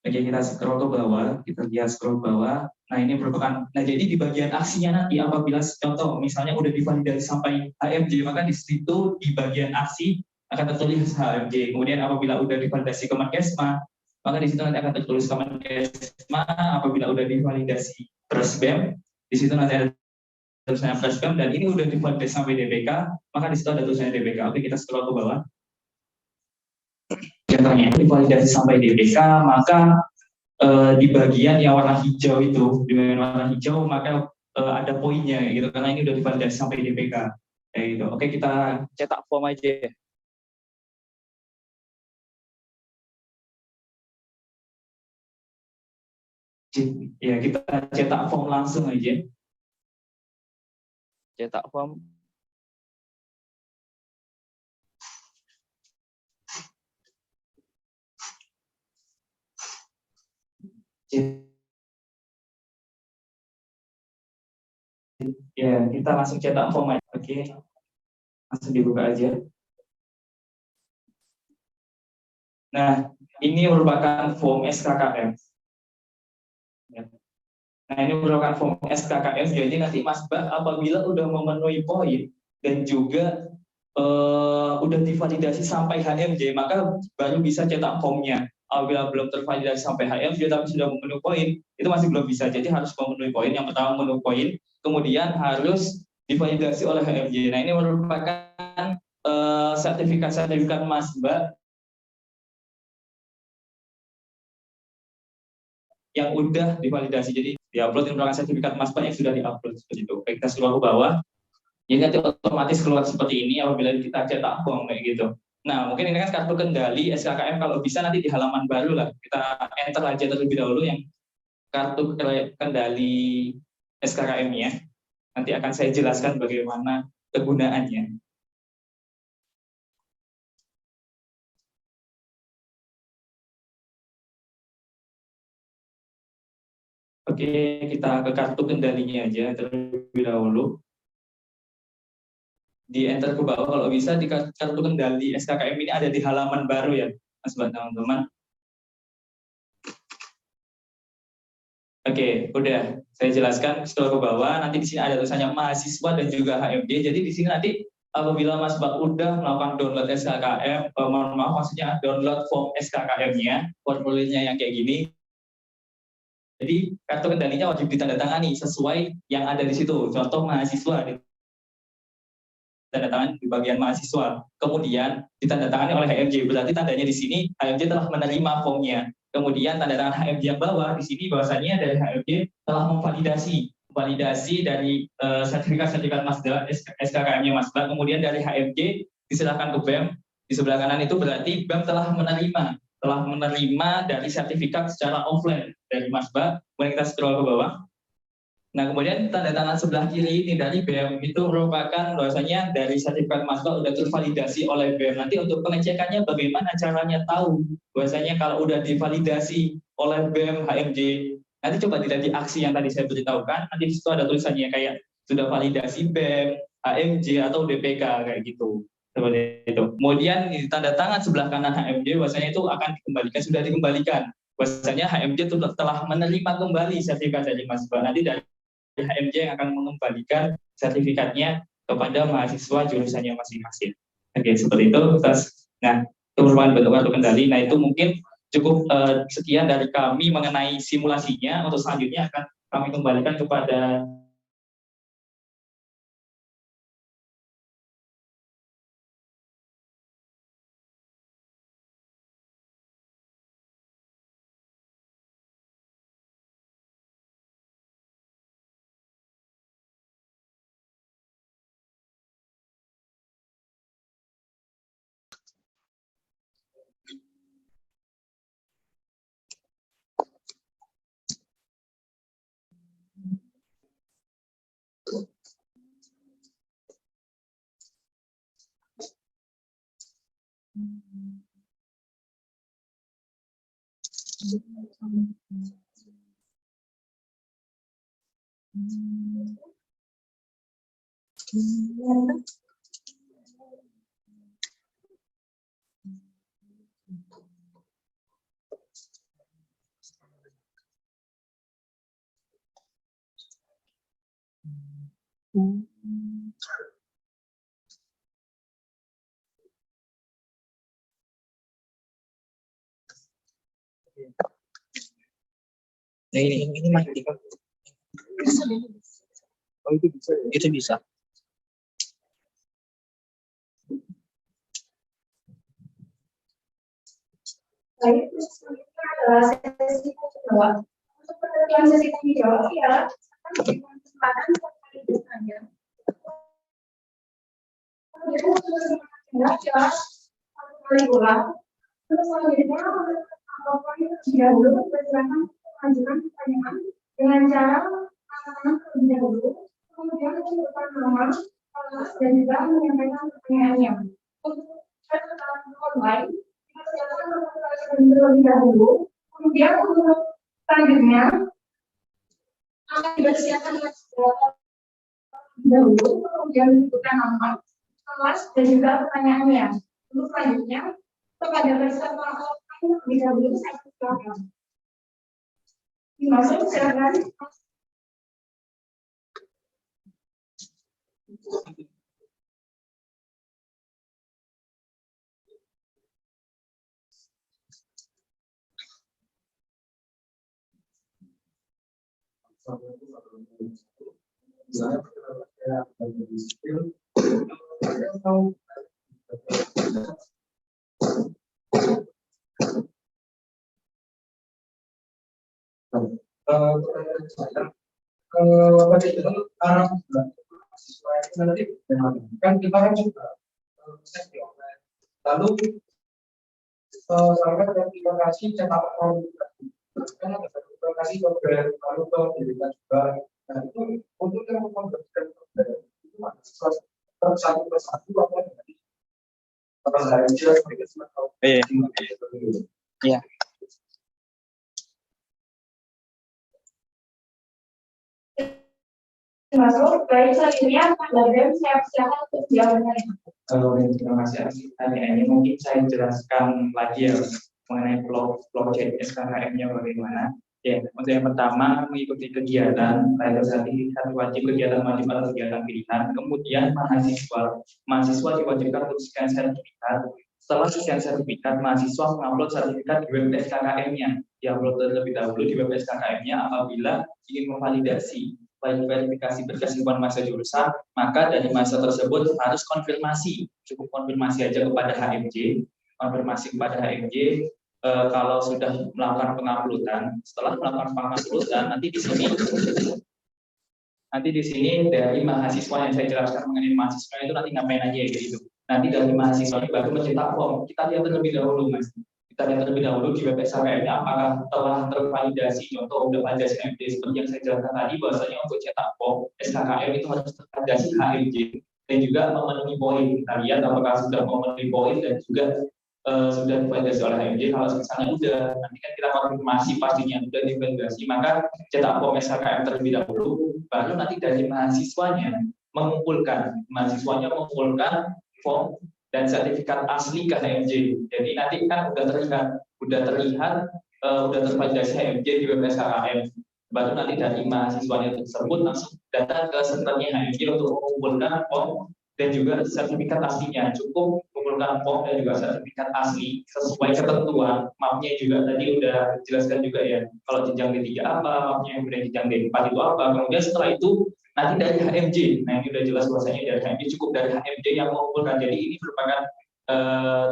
Oke, kita scroll ke bawah, kita lihat scroll ke bawah. Nah, ini merupakan, jadi di bagian aksinya nanti apabila contoh misalnya udah divalidasi sampai HMJ, maka di situ di bagian aksi akan tertulis HMJ. Kemudian apabila udah divalidasi Kemenkesma, maka di situ nanti akan tertulis Kemenkesma. Apabila udah divalidasi Presbem, di situ nanti ada tulisannya Presbem, dan ini udah divalidasi sampai DPK, maka di situ ada tulisannya DPK. Oke, kita scroll ke bawah. Contohnya divalidasi sampai DPK, maka di bagian yang warna hijau itu, di bagian warna hijau maka ada poinnya gitu, karena ini udah divalidasi sampai DPK kayak gitu. Oke, kita cetak form aja. Ya, kita cetak form langsung aja. Cetak form. Ya, kita langsung cetak form aja. Oke, langsung dibuka aja. Nah, ini merupakan form SKKM. Nah, ini merupakan form SKKM, jadi nanti Mas Mbak apabila udah memenuhi poin, dan juga udah divalidasi sampai HMJ, maka baru bisa cetak formnya. Apabila belum tervalidasi sampai HMJ tapi sudah memenuhi poin, itu masih belum bisa. Jadi harus memenuhi poin. Yang pertama memenuhi poin, kemudian harus divalidasi oleh HMJ. Nah, ini merupakan sertifikat-sertifikat Masba yang udah divalidasi. Jadi diupload, ini merupakan sertifikat Masba yang sudah diupload seperti itu. Oke, kita scroll ke bawah. Jadi nanti otomatis keluar seperti ini apabila kita cetak form kayak gitu. Nah, mungkin ini kan kartu kendali SKKM, kalau bisa nanti di halaman baru lah. Kita enter aja terlebih dahulu yang kartu kendali SKKM-nya. Nanti akan saya jelaskan bagaimana kegunaannya. Oke, kita ke kartu kendalinya aja terlebih dahulu. Di enter ke bawah kalau bisa. Di kartu kendali SKKM ini ada di halaman baru ya, Mas, buat teman-teman. Oke, udah saya jelaskan. Scroll ke bawah, nanti di sini ada tulisannya mahasiswa dan juga HMJ. Jadi di sini nanti apabila Mas Bak udah melakukan download SKKM, mohon maaf, maksudnya download form SKKM-nya, formulirnya yang kayak gini. Jadi kartu kendalinya wajib ditandatangani sesuai yang ada di situ. Contoh mahasiswa, tanda tangan di bagian mahasiswa, kemudian ditandatangani oleh HMJ, berarti tandanya di sini HMJ telah menerima formnya. Kemudian tanda tangan HMJ yang bawah di sini bahwasanya dari HMJ telah memvalidasi dari sertifikat Masda SKKM-nya Masda. Kemudian dari HMJ diserahkan ke BEM. Di sebelah kanan itu berarti BEM telah menerima dari sertifikat secara offline dari Masda. Kemudian kita scroll ke bawah. Nah, kemudian tanda tangan sebelah kiri ini dari BEM itu merupakan bahwasanya dari sertifikat Masba sudah tervalidasi oleh BEM. Nanti untuk pengecekannya bagaimana caranya tahu bahwasanya kalau udah divalidasi oleh BEM HMJ, nanti coba dilihat di aksi yang tadi saya beritahukan, nanti di situ ada tulisannya kayak sudah validasi BEM, HMJ atau DPK kayak gitu. Seperti itu. Kemudian di tanda tangan sebelah kanan HMJ bahwasanya itu akan dikembalikan, sudah dikembalikan. Bahwasanya HMJ telah menerima kembali sertifikat dari Masba. Nanti dari HMJ yang akan mengembalikan sertifikatnya kepada mahasiswa jurusannya masing-masing. Oke, seperti itu. Nah, itu merupakan bentuk kartu kendali. Nah, itu mungkin cukup sekian dari kami mengenai simulasinya. Untuk selanjutnya akan kami kembalikan kepada ini mati kan? Oh, itu bisa. Itu bisa. Baik, terus selanjutnya adalah sesi tanya jawab. Untuk penentuan sesi tanya jawab ya, akan diberikan kesempatan sekali bertanya. Kemudian untuk sesi tanya jawab satu kali ulang. Terus selanjutnya untuk poin terlebih dahulu berdasarkan pengajuan pertanyaan dengan cara tangan terlebih dahulu, kemudian menyebutkan nama, kelas dan juga menyampaikan pertanyaannya. Untuk pertanyaan online silakan terlebih dahulu, kemudian untuk selanjutnya akan dipersiapkan dahulu, kemudian menyebutkan nama, kelas dan juga pertanyaannya. Untuk selanjutnya kepada peserta terlebih dahulu saya silakan. Dimasuk silakan. Misalnya perkara bagi sipil atau pada itu arah mahasiswa itu nanti kan kita kan juga sesi online. Lalu saya dan terima kasih cetak form kan ada terima kasih ke lalu ke pendidikan juga. Nah itu untuk yang memperbaiki itu mahasiswa satu persatu apa dari Iya. Masuk baik selanjutnya dari saya silakan untuk jawabannya. Terima kasih pertanyaannya. Mungkin saya jelaskan lagi ya mengenai flow chain SKKM-nya bagaimana. Ya, untuk yang pertama mengikuti kegiatan, lalu sertifikat wajib kegiatan wajib atau kegiatan pilihan. Kemudian mahasiswa diwajibkan untuk scan sertifikat. Setelah scan sertifikat, mahasiswa mengupload sertifikat di web SKKM-nya. Diupload terlebih dahulu di web SKKM-nya apabila ingin memvalidasi verifikasi berkesimpulan masa jurusan, maka dari masa tersebut harus konfirmasi, cukup konfirmasi aja kepada HMJ, konfirmasi kepada HMJ kalau sudah melakukan penguploadan. Setelah melakukan penguploadan, nanti di sini dari mahasiswa yang saya jelaskan mengenai mahasiswa itu nanti ngapain aja ya gitu. Nanti dari mahasiswa ini baru mencetak form. Kita lihat terlebih dahulu, Mas. Kita lihat terlebih dahulu di web SKKM-nya apakah telah tervalidasi, contoh udah validasi HMJ seperti yang saya jelaskan tadi, bahwasanya untuk cetak form SKKM itu harus tervalidasi HMJ dan juga memenuhi poin. Kita lihat apakah sudah memenuhi poin dan juga sudah divalidasi oleh HMJ. Kalau misalnya udah, nanti kan kita konfirmasi pastinya sudah divalidasi, maka cetak form SKKM terlebih dahulu, baru nanti dari mahasiswanya mengumpulkan form dan sertifikat asli ke HMJ. Jadi nanti kan udah terlihat tervalidasi HMJ di web SKKM. Baru nanti dari mahasiswanya tersebut langsung datang ke senternya HMJ untuk mengumpulkan form dan juga sertifikat aslinya. Cukup mengumpulkan form dan juga sertifikat asli sesuai ketentuan. Mapnya juga tadi udah jelaskan juga ya. Kalau jenjang D3 apa, mapnya kemudian jenjang D4 itu apa. Kemudian setelah itu nanti dari HMJ, nah ini udah jelas bahwasanya dari HMJ, cukup dari HMJ yang mengumpulkan. Jadi ini merupakan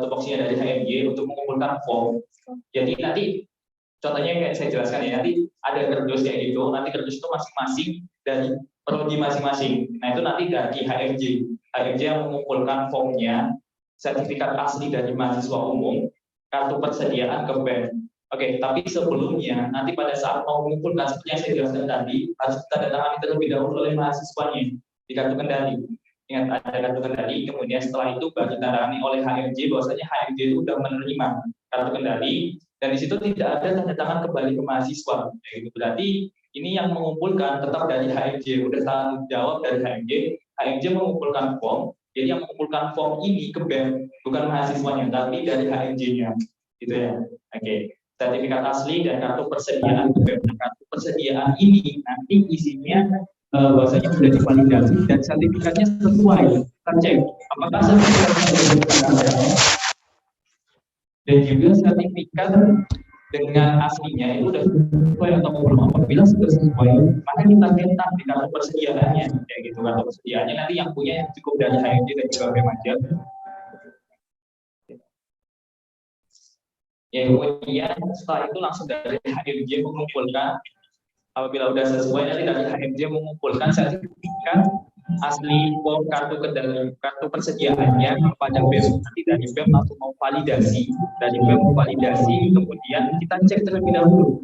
tupoksinya dari HMJ untuk mengumpulkan form. Jadi nanti contohnya kayak saya jelaskan ya, nanti ada kardusnya itu, nanti kardus itu masing-masing dari prodi masing-masing. Nah itu nanti dari HMJ yang mengumpulkan formnya, sertifikat asli dari mahasiswa umum, kartu persediaan ke BEM. Oke, tapi sebelumnya nanti pada saat mau mengumpulkan seperti yang saya jelaskan tadi harus kita datangkan terlebih dahulu oleh mahasiswanya di kartu kendali. Ingat ada kartu kendali, kemudian setelah itu baru ditandangani oleh HMJ bahwasanya HMJ itu sudah menerima kartu kendali dan di situ tidak ada tanda tangan kembali ke mahasiswa. Itu berarti ini yang mengumpulkan tetap dari HMJ, udah tanggung jawab dari HMJ. HMJ mengumpulkan form, jadi yang mengumpulkan form ini ke BEM bukan mahasiswanya tapi dari HMJ-nya, gitu ya. Oke. Sertifikat asli dan kartu persediaan. Kartu persediaan ini nanti isinya bahwasanya sudah divalidasi dan sertifikatnya sesuai. Kita cek apakah sertifikatnya dan juga sertifikat dengan aslinya itu sudah sesuai atau belum. Apabila sudah sesuai, maka kita cetak di kartu persediaannya, kayak gitu. Kartu persediaannya nanti yang punya cukup dari HMJ dan juga BEM aja. Ya, kemudian setelah itu langsung dari HMJ mengumpulkan, apabila sudah sesuai nanti dari HMJ mengumpulkan sertifikat asli form kartu persediaannya kepada BEM. Nanti dari BEM langsung mau validasi, kemudian kita cek terlebih dahulu.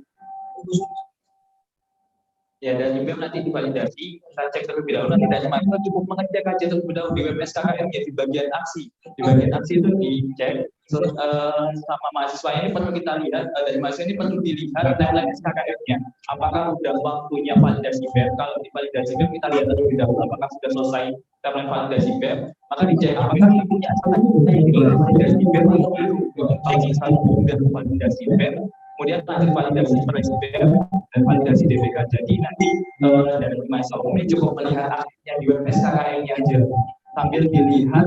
Ya, dari BEM nanti divalidasi, kita cek terlebih dahulu. Nanti dari mahasiswa cukup mengecek aja terlebih dahulu di web SKKM ya, di bagian aksi. Di bagian aksi itu dicek. Sama mahasiswa ini perlu kita lihat, dari mahasiswa ini perlu dilihat timeline SKKM-nya. Apakah sudah waktunya validasi BEM? Kalau di validasi BEM kita lihat terlebih dahulu apakah sudah selesai timeline validasi BEM. Maka dicek apakah kita punya asalnya yang validasi BEM atau belum. Kalau misalnya sudah validasi BEM, kemudian lanjut validasi BEM dan validasi DBK. Jadi nanti dari mahasiswa umum ini cukup melihat akhirnya di web SKKM-nya aja sambil dilihat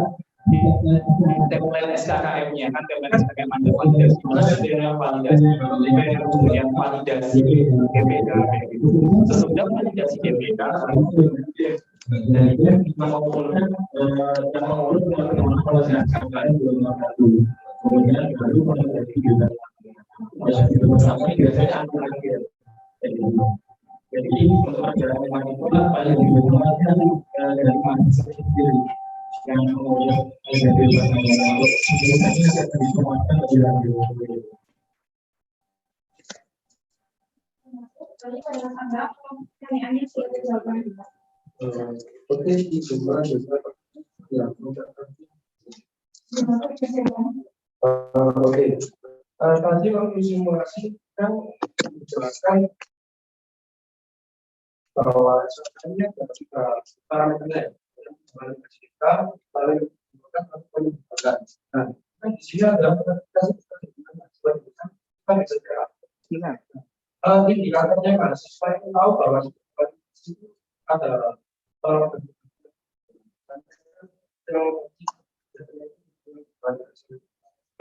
template SKKM-nya kan template SKKM ada validasi plus dengan validasi kemudian validasi DPK kayak gitu. Sesudah validasi DPK kemudian baru validasi juga. Biasanya akhir. Jadi untuk perjalanan manipulah paling dibutuhkan dari mahasiswa sendiri yang kemudian menjadi bahan ini akan dikeluarkan lebih lanjut. Pertanyaannya sudah dijawabkan. Oke, jumlah ya. Oke. Tadi waktu simulasi kan dijelaskan bahwa sebenarnya ketika parameternya kita paling menggunakan. Nah, di sini ada kita bisa indikatornya mahasiswa itu tahu bahwa ada parameter.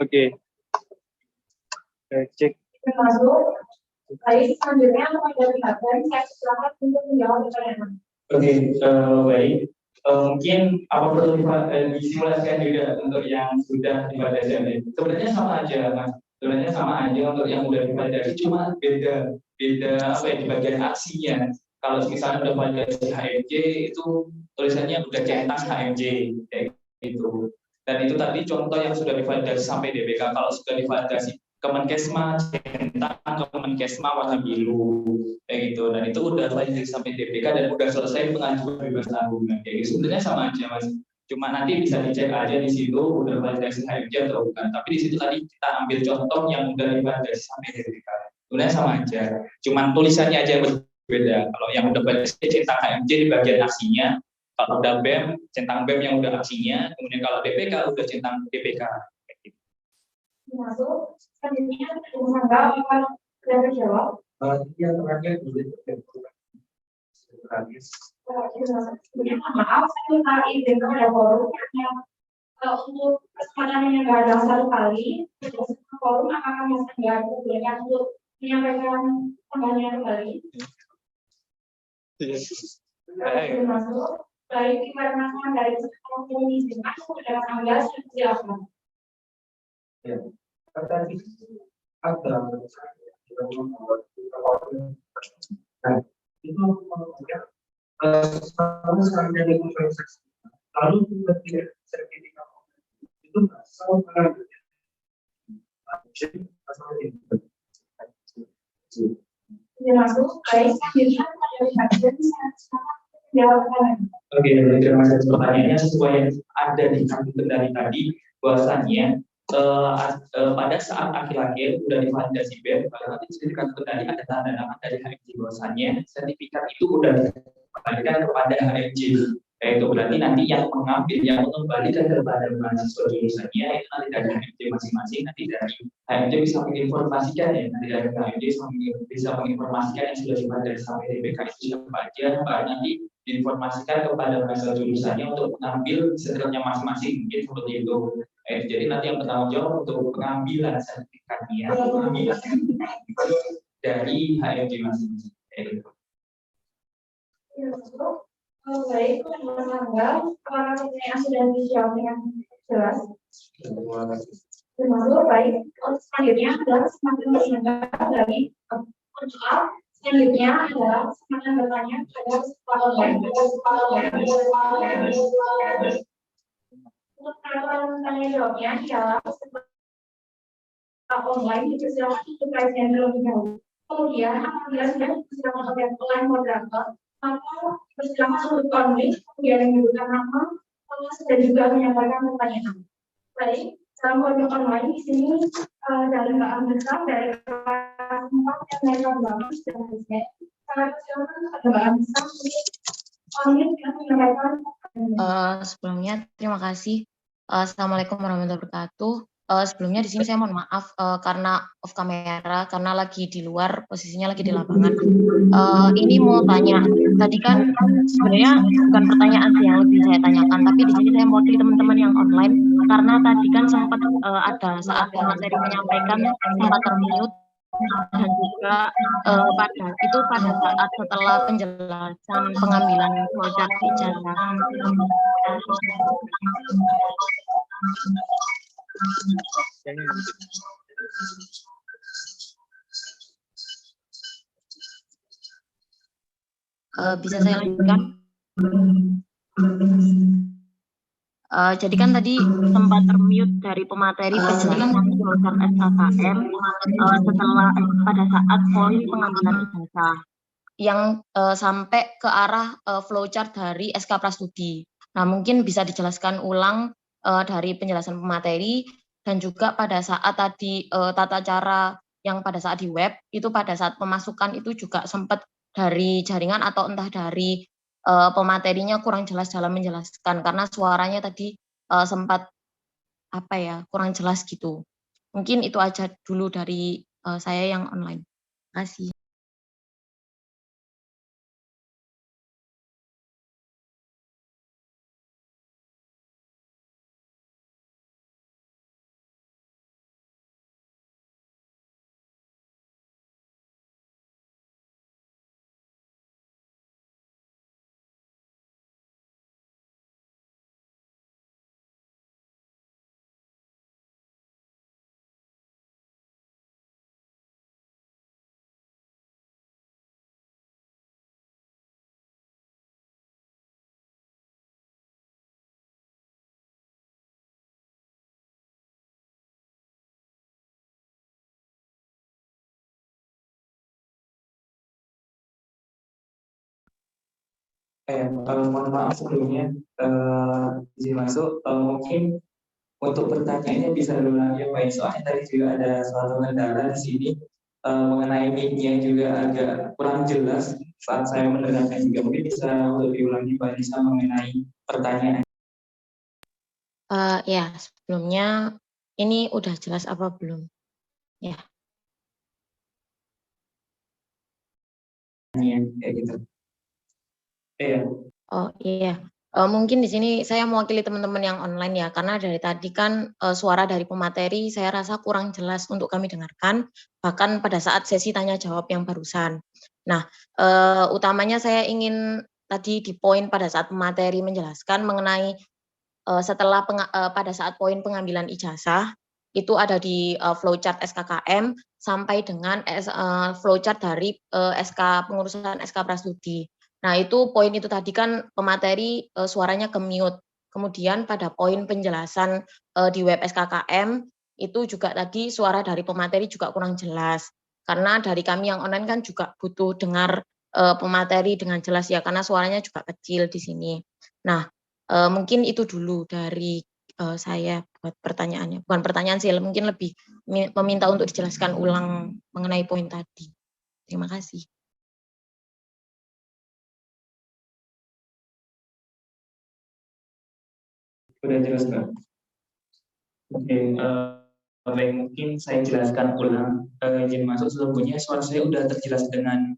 Oke. Cek. Termasuk baik selanjutnya memperlihatkan saya silakan untuk menjawab pertanyaan. Oke, baik. Mungkin apa perlu disimulasikan juga untuk yang sudah divalidasi? Sebenarnya sama aja, Mas. Sebenarnya sama aja untuk yang sudah divalidasi, cuma beda apa ya di bagian aksinya. Kalau misalnya udah validasi HMJ itu tulisannya udah centang HMJ kayak gitu. Dan itu tadi contoh yang sudah divalidasi sampai DPK. Kalau sudah divalidasi Kemenkesma centang, Kemenkesma warna biru kayak gitu. Dan itu udah validasi sampai DPK dan udah selesai pengajuan bebas tanggungan kayak gitu. Sebenarnya sama aja, Mas. Cuma nanti bisa dicek aja di situ udah validasi HMJ atau bukan. Tapi di situ tadi kita ambil contoh yang udah divalidasi sampai DPK. Sebenarnya sama aja. Cuma tulisannya aja berbeda. Kalau yang udah validasi centang HMJ di bagian aksinya, kalau udah BEM centang BEM yang udah aksinya, kemudian kalau DPK udah centang DPK. Masuk, selanjutnya menganggap akan sudah terjawab. Yang terakhir Maaf, saya minta izin kepada forum karena untuk kesempatan yang ada satu kali, forum akan menyelenggarakan kemudian untuk menyampaikan pertanyaan kembali. Masuk, baik dikarenakan dari sekolah izinkan kepada tanggal silakan. Ya, tadi ada itu kemudian sekarang dari proses lalu tidak sertifikat itu sama Masuk, baik selanjutnya dari bagian jawaban. Oke, terima kasih pertanyaannya sesuai yang ada di kartu kendali tadi bahwasannya pada saat akhir-akhir sudah divalidasi BEM, nanti sertifikat kendali ada tanda tangan dari HMJ bahwasannya sertifikat itu sudah dikembalikan kepada HMJ. Yaitu berarti nanti yang mengambil, yang mengembalikan kepada mahasiswa jurusannya itu nanti dari HMJ masing-masing, nanti dari HMJ bisa menginformasikan ya, nanti dari HMJ bisa menginformasikan yang sudah divalidasi sampai DPK itu siapa aja, baru nanti diinformasikan kepada mahasiswa jurusannya untuk mengambil sertifikatnya masing-masing, mungkin seperti itu. Jadi nanti yang bertanggung jawab untuk pengambilan sertifikatnya dari HMJ masing-masing. Baik, menganggap apakah pertanyaan sudah dijawab dengan jelas? Termasuk baik. Selanjutnya adalah semakin mendengar dari soal. Selanjutnya adalah semakin bertanya pada sekolah online. Untuk peraturan tanya jawabnya adalah sekolah online dipersilakan untuk kajian terlebih dahulu. Kemudian apabila sudah dipersilakan oleh online moderator, maka bersilakan untuk konflik, kemudian menyebutkan nama, dan juga menyampaikan pertanyaan. Baik, dalam forum online di sini dari Mbak Amrita dari kelas 4 yang mereka bagus dan saya silakan Mbak Amrita untuk menyampaikan. Sebelumnya terima kasih. Assalamualaikum warahmatullahi wabarakatuh. Sebelumnya di sini saya mohon maaf karena off kamera, karena lagi di luar, posisinya lagi di lapangan. Ini mau tanya, tadi kan sebenarnya bukan pertanyaan sih yang lebih saya tanyakan, tapi di sini saya mewakili teman-teman yang online, karena tadi kan sempat ada saat pemateri menyampaikan sempat termute, dan juga pada saat setelah penjelasan pengambilan flowchart ijazah. Bisa saya lanjutkan? Jadi kan tadi sempat termute dari pemateri penjelasan flowchart SKKM pada saat poin pengambilan ijazah yang sampai ke arah flowchart dari SK Prastudi. Nah, mungkin bisa dijelaskan ulang dari penjelasan pemateri dan juga pada saat tadi tata cara yang pada saat di web itu pada saat pemasukan itu juga sempat dari jaringan atau entah dari pematerinya kurang jelas dalam menjelaskan karena suaranya tadi sempat kurang jelas gitu. Mungkin itu aja dulu dari saya yang online. Terima kasih. Mohon maaf sebelumnya izin masuk. Mungkin untuk pertanyaannya bisa diulang ya Pak. Soalnya tadi juga ada suatu kendala di sini mengenai mic-nya juga agak kurang jelas saat saya mendengarkan juga. Mungkin bisa untuk diulangi Pak Nisa mengenai pertanyaan. Ya, sebelumnya ini udah jelas apa belum? Ya. Kayak gitu. Iya. Oh iya, mungkin di sini saya mewakili teman-teman yang online ya, karena dari tadi kan suara dari pemateri saya rasa kurang jelas untuk kami dengarkan, bahkan pada saat sesi tanya jawab yang barusan. Nah, utamanya saya ingin tadi di poin pada saat pemateri menjelaskan mengenai pada saat poin pengambilan ijazah itu ada di flowchart SKKM sampai dengan flowchart dari SK pengurusan SK Prastudi. Nah, itu poin itu tadi kan pemateri suaranya ke mute. Kemudian pada poin penjelasan di web SKKM itu juga tadi suara dari pemateri juga kurang jelas. Karena dari kami yang online kan juga butuh dengar pemateri dengan jelas ya, karena suaranya juga kecil di sini. Nah, mungkin itu dulu dari saya buat pertanyaannya. Bukan pertanyaan sih, mungkin lebih meminta untuk dijelaskan ulang mengenai poin tadi. Terima kasih. Sudah jelas Pak. Oke, baik mungkin saya jelaskan ulang. Izin masuk sesungguhnya suara saya sudah terjelas dengan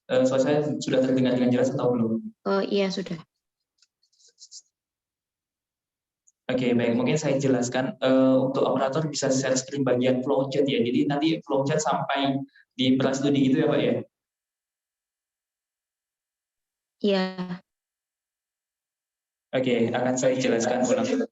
suara saya sudah terdengar dengan jelas atau belum? Iya sudah. Oke, baik. Mungkin saya jelaskan untuk operator bisa share screen bagian flowchart ya. Jadi nanti flowchart sampai di Prastudi gitu ya Pak ya? Iya. Oke, akan saya jelaskan ulang.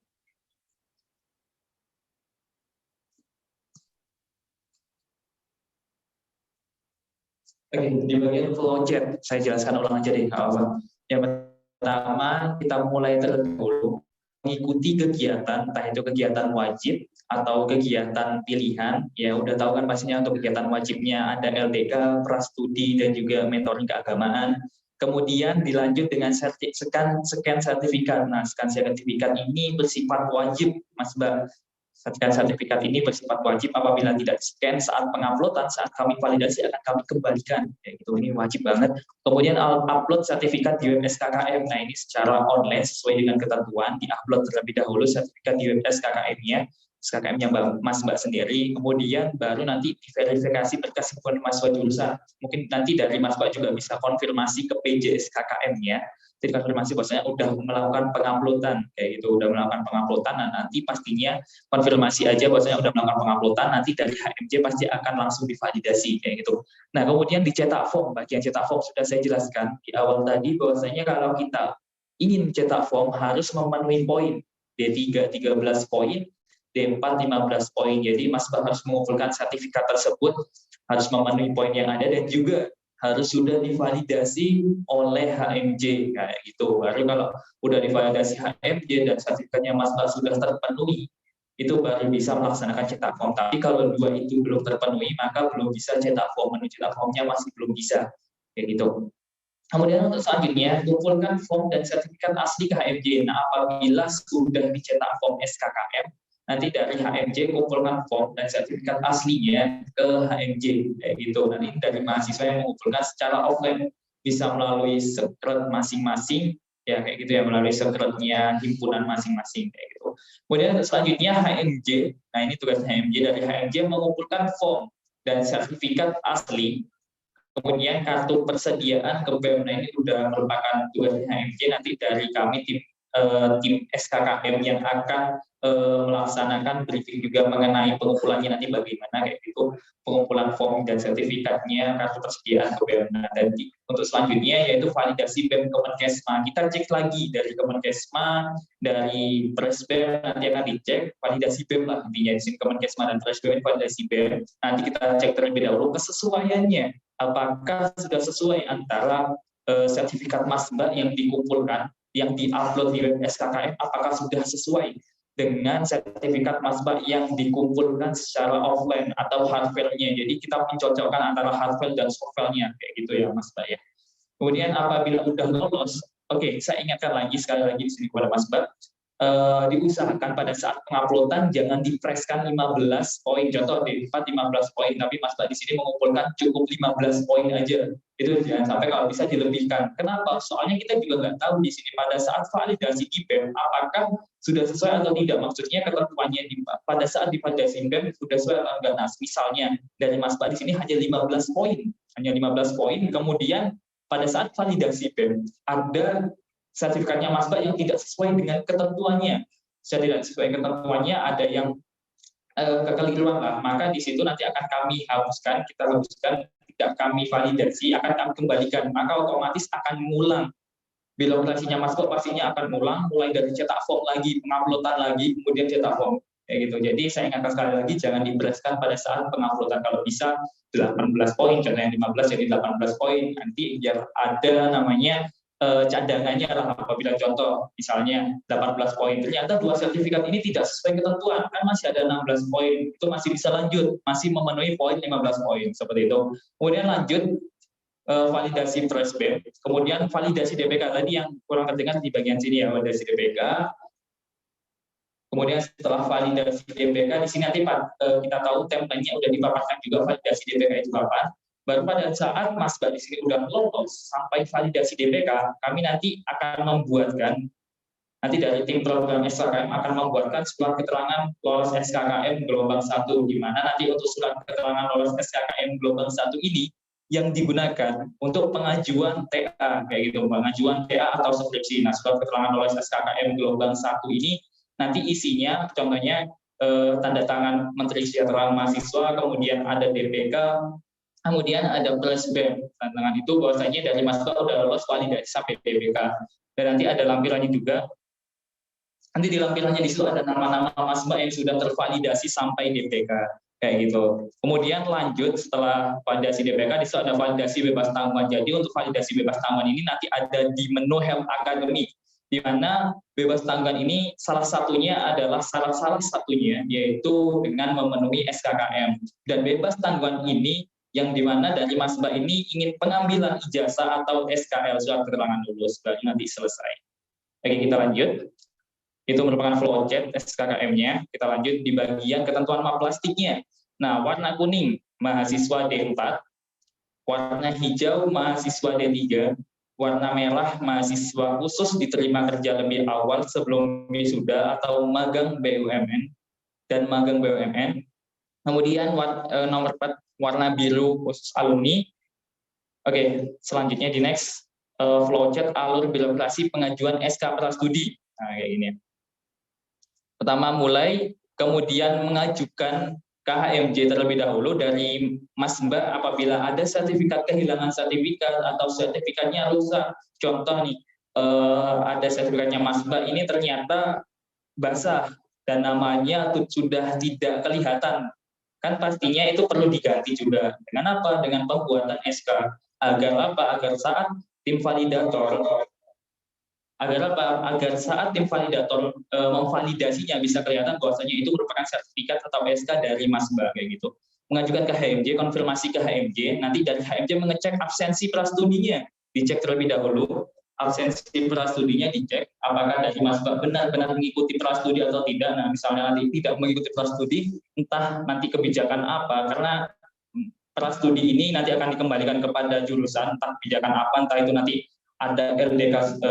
Oke, di bagian flowchart saya jelaskan ulang aja deh, apa. Yang pertama kita mulai terlebih dahulu mengikuti kegiatan, entah itu kegiatan wajib atau kegiatan pilihan. Ya, udah tahu kan pastinya untuk kegiatan wajibnya ada LDK, Prastudi dan juga mentoring keagamaan. Kemudian dilanjut dengan scan sertifikat. Nah, scan sertifikat ini bersifat wajib, Mas Bang. Scan sertifikat ini bersifat wajib apabila tidak scan saat penguploadan, saat kami validasi akan kami kembalikan. Ya, gitu, ini wajib banget. Kemudian upload sertifikat di web SKKM. Nah, ini secara online sesuai dengan ketentuan, di-upload terlebih dahulu sertifikat di web SKKM-nya. SKKM-nya Mas Mbak sendiri, kemudian baru nanti diverifikasi berkas himpunan mahasiswa jurusan. Mungkin nanti dari Mas Mbak juga bisa konfirmasi ke PJ SKKM-nya, jadi konfirmasi bahwasanya udah melakukan penguploadan, kayak gitu, udah melakukan penguploadan, nah nanti pastinya konfirmasi aja bahwasanya udah melakukan penguploadan, nanti dari HMJ pasti akan langsung divalidasi, kayak gitu. Nah kemudian dicetak form, bagian cetak form sudah saya jelaskan di awal tadi bahwasanya kalau kita ingin cetak form harus memenuhi poin D3 13 poin, D4 15 poin. Jadi Mas Mbak harus mengumpulkan sertifikat tersebut, harus memenuhi poin yang ada dan juga harus sudah divalidasi oleh HMJ kayak gitu. Baru kalau udah divalidasi HMJ dan sertifikatnya Mas Mbak sudah terpenuhi, itu baru bisa melaksanakan cetak form. Tapi kalau dua itu belum terpenuhi, maka belum bisa cetak form. Menu cetak formnya masih belum bisa kayak gitu. Kemudian untuk selanjutnya, kumpulkan form dan sertifikat asli ke HMJ. Nah, apabila sudah dicetak form SKKM, nanti dari HMJ kumpulkan form dan sertifikat aslinya ke HMJ, kayak gitu. Nanti dari mahasiswa yang mengumpulkan secara offline, bisa melalui sekret masing-masing, ya kayak gitu ya, melalui sekretnya himpunan masing-masing, kayak gitu. Kemudian selanjutnya HMJ, nah ini tugas HMJ, dari HMJ mengumpulkan form dan sertifikat asli. Kemudian kartu persediaan ke BEM, nah ini sudah merupakan tugas HMJ, nanti dari kami tim SKKM yang akan melaksanakan briefing juga mengenai pengumpulannya nanti bagaimana, kayak gitu, pengumpulan form dan sertifikatnya, kartu persediaan ke BEM. Nah, dan untuk selanjutnya yaitu validasi BEM Kemenkesma. Kita cek lagi dari Kemenkesma, dari Presbem nanti akan dicek validasi BEM lah intinya, di sini Kemenkesma dan Presbem validasi BEM. Nanti kita cek terlebih dahulu kesesuaiannya, apakah sudah sesuai antara sertifikat Mas Mbak yang dikumpulkan, yang diupload di web SKKM, apakah sudah sesuai dengan sertifikat Mas Mbak yang dikumpulkan secara offline atau hard file-nya. Jadi kita mencocokkan antara hard file dan soft file-nya, kayak gitu ya Mas Mbak ya. Kemudian apabila sudah lolos, oke, saya ingatkan lagi sekali lagi di sini kepada Mas Mbak, diusahakan pada saat penguploadan jangan dipreskan 15 poin, contoh D4 15 poin, tapi Mas Mbak di sini mengumpulkan cukup 15 poin aja. Itu jangan sampai, kalau bisa dilebihkan. Kenapa? Soalnya kita juga nggak tahu di sini pada saat validasi di BEM apakah sudah sesuai atau tidak. Maksudnya ketentuannya pada saat divalidasi BEM sudah sesuai atau enggak. Nah, misalnya dari Mas Mbak di sini hanya 15 poin, kemudian pada saat validasi BEM ada sertifikatnya Mas Mbak yang tidak sesuai dengan ketentuannya. Saya tidak sesuai ketentuannya, ada yang kekeliruan lah, maka di situ nanti akan kami hapuskan, kita hapuskan, tidak kami validasi, akan kami kembalikan, maka otomatis akan mengulang. Birokrasinya Mas Mbak pastinya akan mengulang, mulai dari cetak form lagi, penguploadan lagi, kemudian cetak form. Kayak gitu. Jadi saya ingatkan sekali lagi, jangan dibereskan pada saat penguploadan. Kalau bisa 18 poin, contohnya 15 jadi 18 poin, nanti biar ada namanya cadangannya lah. Apabila contoh misalnya 18 poin, ternyata dua sertifikat ini tidak sesuai ketentuan, kan masih ada 16 poin, itu masih bisa lanjut, masih memenuhi poin 15 poin, seperti itu. Kemudian lanjut validasi Presbem, kemudian validasi DPK tadi yang kurang terdengar di bagian sini ya, validasi DPK. Kemudian setelah validasi DPK, di sini nanti kita tahu template-nya udah dipaparkan juga validasi DPK itu kapan. Baru pada saat Mas Mbak di sini udah lolos sampai validasi DPK, kami nanti akan membuatkan, nanti dari tim program SKKM akan membuatkan surat keterangan lolos SKKM gelombang 1, di mana nanti untuk surat keterangan lolos SKKM gelombang 1 ini yang digunakan untuk pengajuan TA, kayak gitu, pengajuan TA atau skripsi. Nah, surat keterangan lolos SKKM gelombang 1 ini nanti isinya, contohnya tanda tangan Menteri Kesejahteraan Mahasiswa, kemudian ada DPK, kemudian ada Presbem. Tantangan itu bahwasanya dari Mas Mbak udah lolos validasi sampai DPK. Dan nanti ada lampirannya juga. Nanti di lampirannya di situ ada nama-nama Mas Mbak yang sudah tervalidasi sampai DPK, kayak gitu. Kemudian lanjut setelah validasi DPK, di situ ada validasi bebas tanggungan. Jadi untuk validasi bebas tanggungan ini nanti ada di menu Help Academy, di mana bebas tanggungan ini salah satunya adalah salah satunya yaitu dengan memenuhi SKKM. Dan bebas tanggungan ini yang dimana dari Mas Mbak ini ingin pengambilan ijazah atau SKL, surat keterangan lulus, baru nanti selesai. Oke, kita lanjut. Itu merupakan flowchart SKKM-nya. Kita lanjut di bagian ketentuan map plastiknya. Nah, warna kuning mahasiswa D4, warna hijau mahasiswa D3, warna merah mahasiswa khusus diterima kerja lebih awal sebelum wisuda atau magang BUMN. dan magang BUMN. Kemudian nomor 4 warna biru khusus alumni. Oke, selanjutnya di next flowchart alur birokrasi pengajuan SK prastudi. Nah, kayak gini. Pertama mulai, kemudian mengajukan KHMJ terlebih dahulu dari Mas Mbak apabila ada sertifikat kehilangan sertifikat atau sertifikatnya rusak. Contoh nih, ada sertifikatnya Mas Mbak ini ternyata basah dan namanya sudah tidak kelihatan. Kan pastinya itu perlu diganti juga. Dengan apa? Dengan pembuatan SK. Agar apa? Agar saat tim validator agar saat tim validator memvalidasinya bisa kelihatan bahwasanya itu merupakan sertifikat atau SK dari Mas Mbak kayak gitu. Mengajukan ke HMJ, konfirmasi ke HMJ, nanti dari HMJ mengecek absensi prastudinya, dicek terlebih dahulu. Absensi prastudinya dicek apakah dari Mas Mbak benar-benar mengikuti prastudi atau tidak. Nah, misalnya nanti tidak mengikuti prastudi, entah nanti kebijakan apa, karena prastudi ini nanti akan dikembalikan kepada jurusan, entah kebijakan apa, entah itu nanti ada LDK,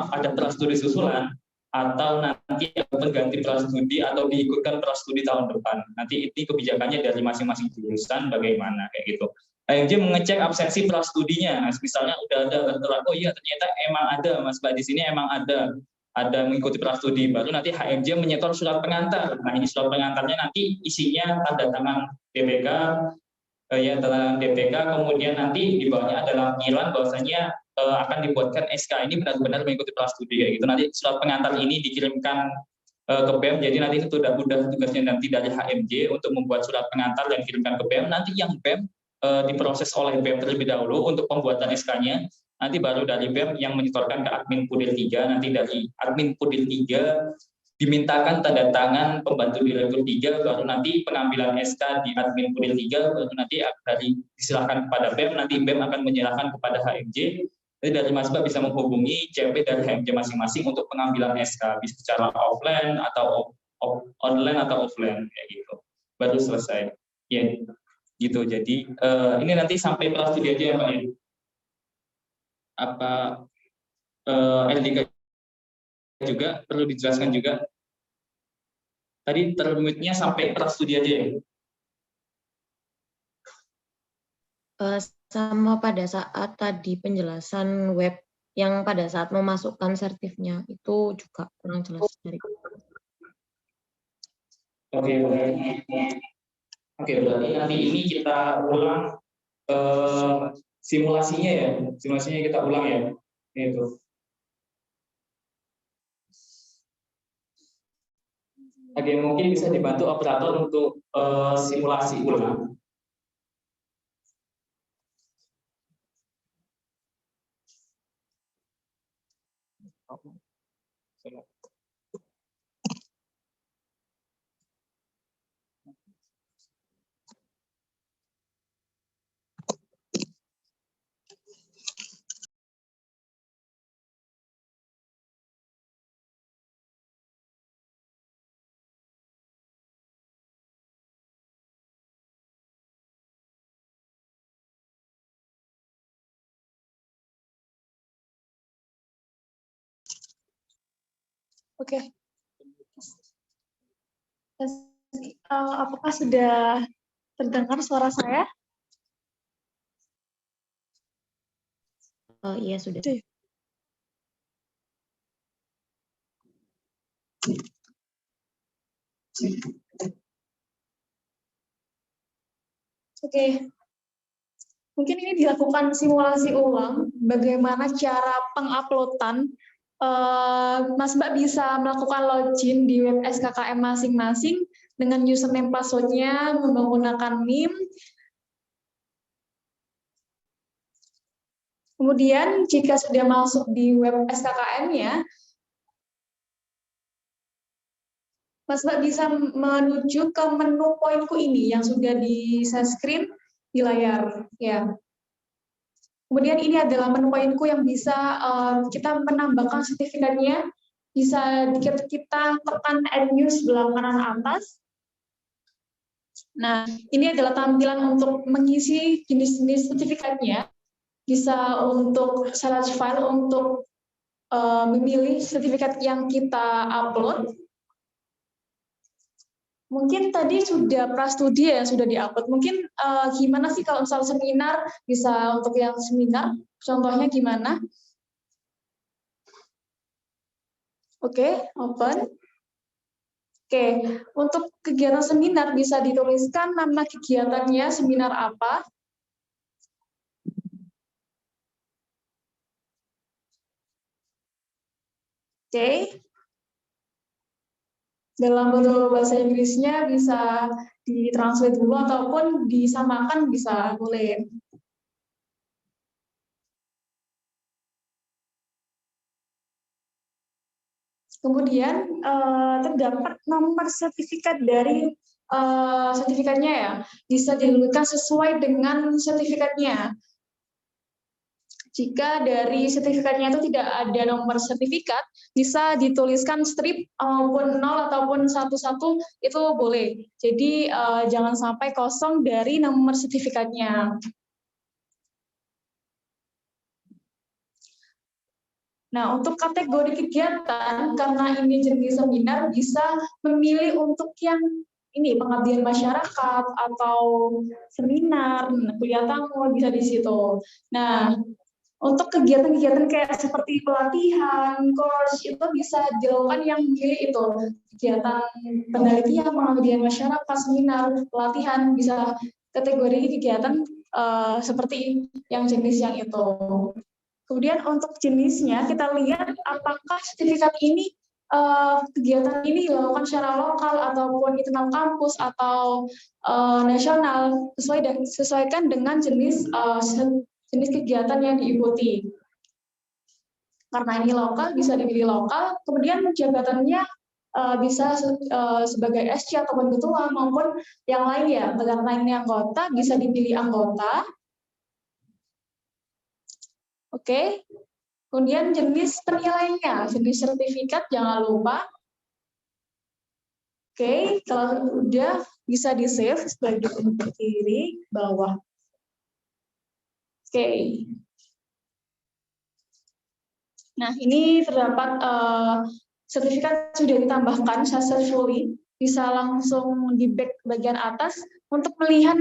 ada prastudi susulan, atau nanti berganti prastudi atau diikutkan prastudi tahun depan. Nanti ini kebijakannya dari masing-masing jurusan bagaimana kayak gitu. HMJ mengecek absensi prastudinya. Misalnya udah ada tertera, oh iya ternyata emang ada Mas Mbak di sini emang ada mengikuti prastudi, baru nanti HMJ menyetor surat pengantar. Nah, ini surat pengantarnya nanti isinya tanda tangan DPK, tanda DPK, kemudian nanti di bawahnya ada lampiran bahwasanya akan dibuatkan SK ini benar-benar mengikuti prastudi kayak gitu. Nanti surat pengantar ini dikirimkan ke BEM, jadi nanti itu sudah tugasnya nanti dari HMJ untuk membuat surat pengantar dan kirimkan ke BEM. Nanti yang BEM diproses oleh BEM terlebih dahulu untuk pembuatan SK-nya. Nanti baru dari BEM yang menyetorkan ke admin Pudil 3, nanti dari admin Pudil 3 dimintakan tanda tangan pembantu direktur 3, baru nanti pengambilan SK di admin Pudil 3, baru nanti diserahkan kepada BEM, nanti BEM akan menyerahkan kepada HMJ. Jadi dari Mas Mbak bisa menghubungi CP dari HMJ masing-masing untuk pengambilan SK, bisa secara offline atau online atau offline kayak gitu. Baru selesai. Ya, gitu. Jadi ini nanti sampai prastudi aja ya Pak ya. Apa LDK juga perlu dijelaskan juga. Tadi termutnya sampai prastudi aja ya. Sama pada saat tadi penjelasan web yang pada saat memasukkan sertifnya itu juga kurang jelas dari. Oke, berarti nanti ini kita ulang simulasinya ya. Simulasinya kita ulang ya. Itu. Oke, mungkin bisa dibantu operator untuk simulasi ulang. Oke. Apakah sudah terdengar suara saya? Iya sudah. Oke. Mungkin ini dilakukan simulasi ulang bagaimana cara penguploadan. Mas Mbak bisa melakukan login di web SKKM masing-masing dengan username password-nya menggunakan NIM. Kemudian jika sudah masuk di web SKKM-nya, Mas Mbak bisa menuju ke menu poinku ini yang sudah di screen di layar. Ya. Kemudian ini adalah menu poinku yang bisa kita menambahkan sertifikatnya. Bisa kita tekan add new sebelah kanan atas. Nah, ini adalah tampilan untuk mengisi jenis-jenis sertifikatnya. Bisa untuk select file untuk memilih sertifikat yang kita upload. Mungkin tadi sudah prastudi ya, sudah diupload. Mungkin gimana sih kalau misal seminar, bisa untuk yang seminar, contohnya gimana? Oke, open. Oke, untuk kegiatan seminar bisa dituliskan nama kegiatannya, seminar apa. Oke. Dalam bentuk bahasa Inggrisnya bisa ditranslate dulu ataupun disamakan bisa boleh. Kemudian terdapat nomor sertifikat dari sertifikatnya ya, bisa ditentukan sesuai dengan sertifikatnya. Jika dari sertifikatnya itu tidak ada nomor sertifikat, bisa dituliskan strip maupun 0 ataupun 11 itu boleh. Jadi jangan sampai kosong dari nomor sertifikatnya. Nah, untuk kategori kegiatan, karena ini jenis seminar, bisa memilih untuk yang ini pengabdian masyarakat atau seminar, kuliah tamu bisa di situ. Nah, untuk kegiatan-kegiatan kayak seperti pelatihan, course itu bisa dilakukan yang memilih itu kegiatan penelitian, pengabdian masyarakat, seminar, pelatihan bisa kategori kegiatan seperti yang jenis yang itu. Kemudian untuk jenisnya kita lihat apakah sertifikat ini kegiatan ini dilakukan secara lokal ataupun internal kampus atau nasional, sesuaikan dengan jenis kegiatan yang diikuti. Karena ini lokal bisa dipilih lokal, kemudian jabatannya bisa sebagai SC ataupun ketua maupun yang lain ya. Karena ini anggota bisa dipilih anggota. Oke. Kemudian jenis penilaiannya, jenis sertifikat jangan lupa. Oke, kalau udah bisa di-save sebagai kiri bawah. Oke. Nah, ini terdapat sertifikat sudah ditambahkan successfully, bisa langsung di back bagian atas untuk melihat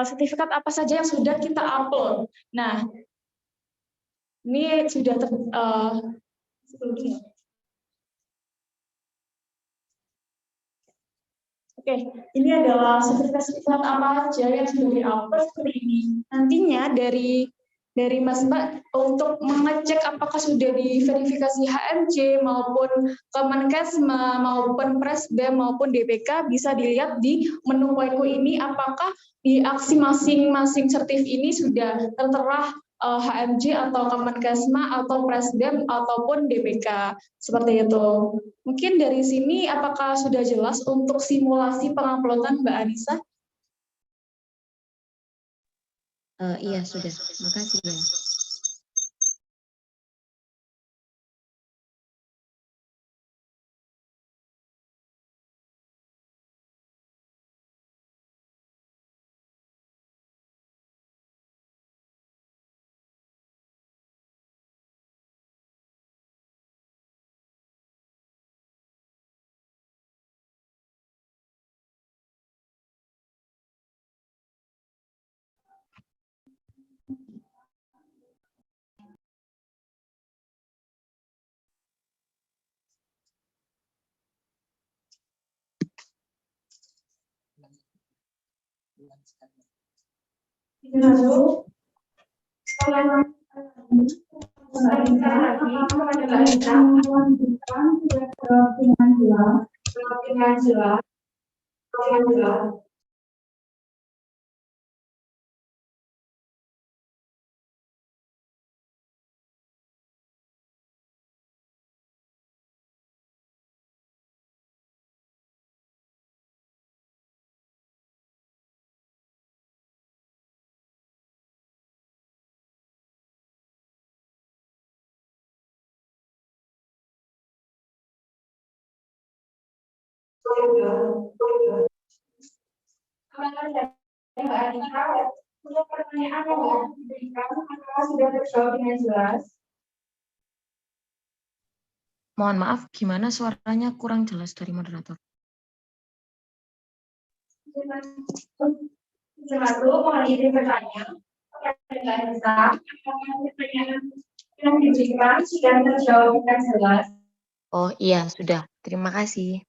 sertifikat apa saja yang sudah kita upload. Nah, ini sudah Oke, ini adalah sertifikat apa aja yang sudah di-upload seperti ini. Nantinya dari Mas Mbak untuk mengecek apakah sudah diverifikasi HMJ maupun Kemenkesma maupun Presbem maupun DPK bisa dilihat di menu poinku ini apakah di aksi masing-masing sertif ini sudah tertera HMJ atau Kemenkesma atau Presbem ataupun DPK seperti itu. Mungkin dari sini apakah sudah jelas untuk simulasi penguploadan Mbak Anissa? Iya, sudah. Makasih ya. Untuk pertanyaan yang diberikan, apakah sudah terjawab dengan jelas? Mohon maaf, gimana suaranya kurang jelas dari moderator? Satu, mohon izin bertanya kepada Anissa, apakah pertanyaan yang diberikan sudah terjawab dengan jelas? Oh iya, sudah. Terima kasih.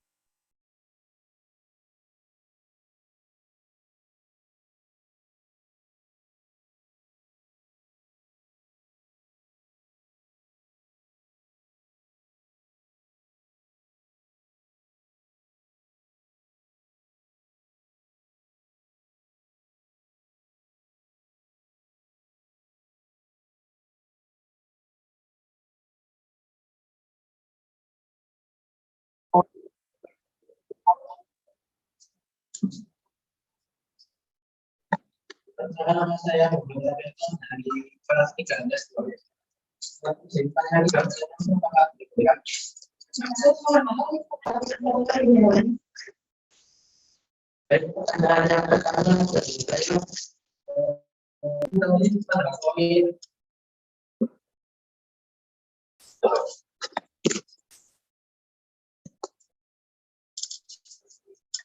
Nama saya dari kelas 13. Ceritanya di langsung Pak. Pertanyaannya pertama dari saya, ini pada poin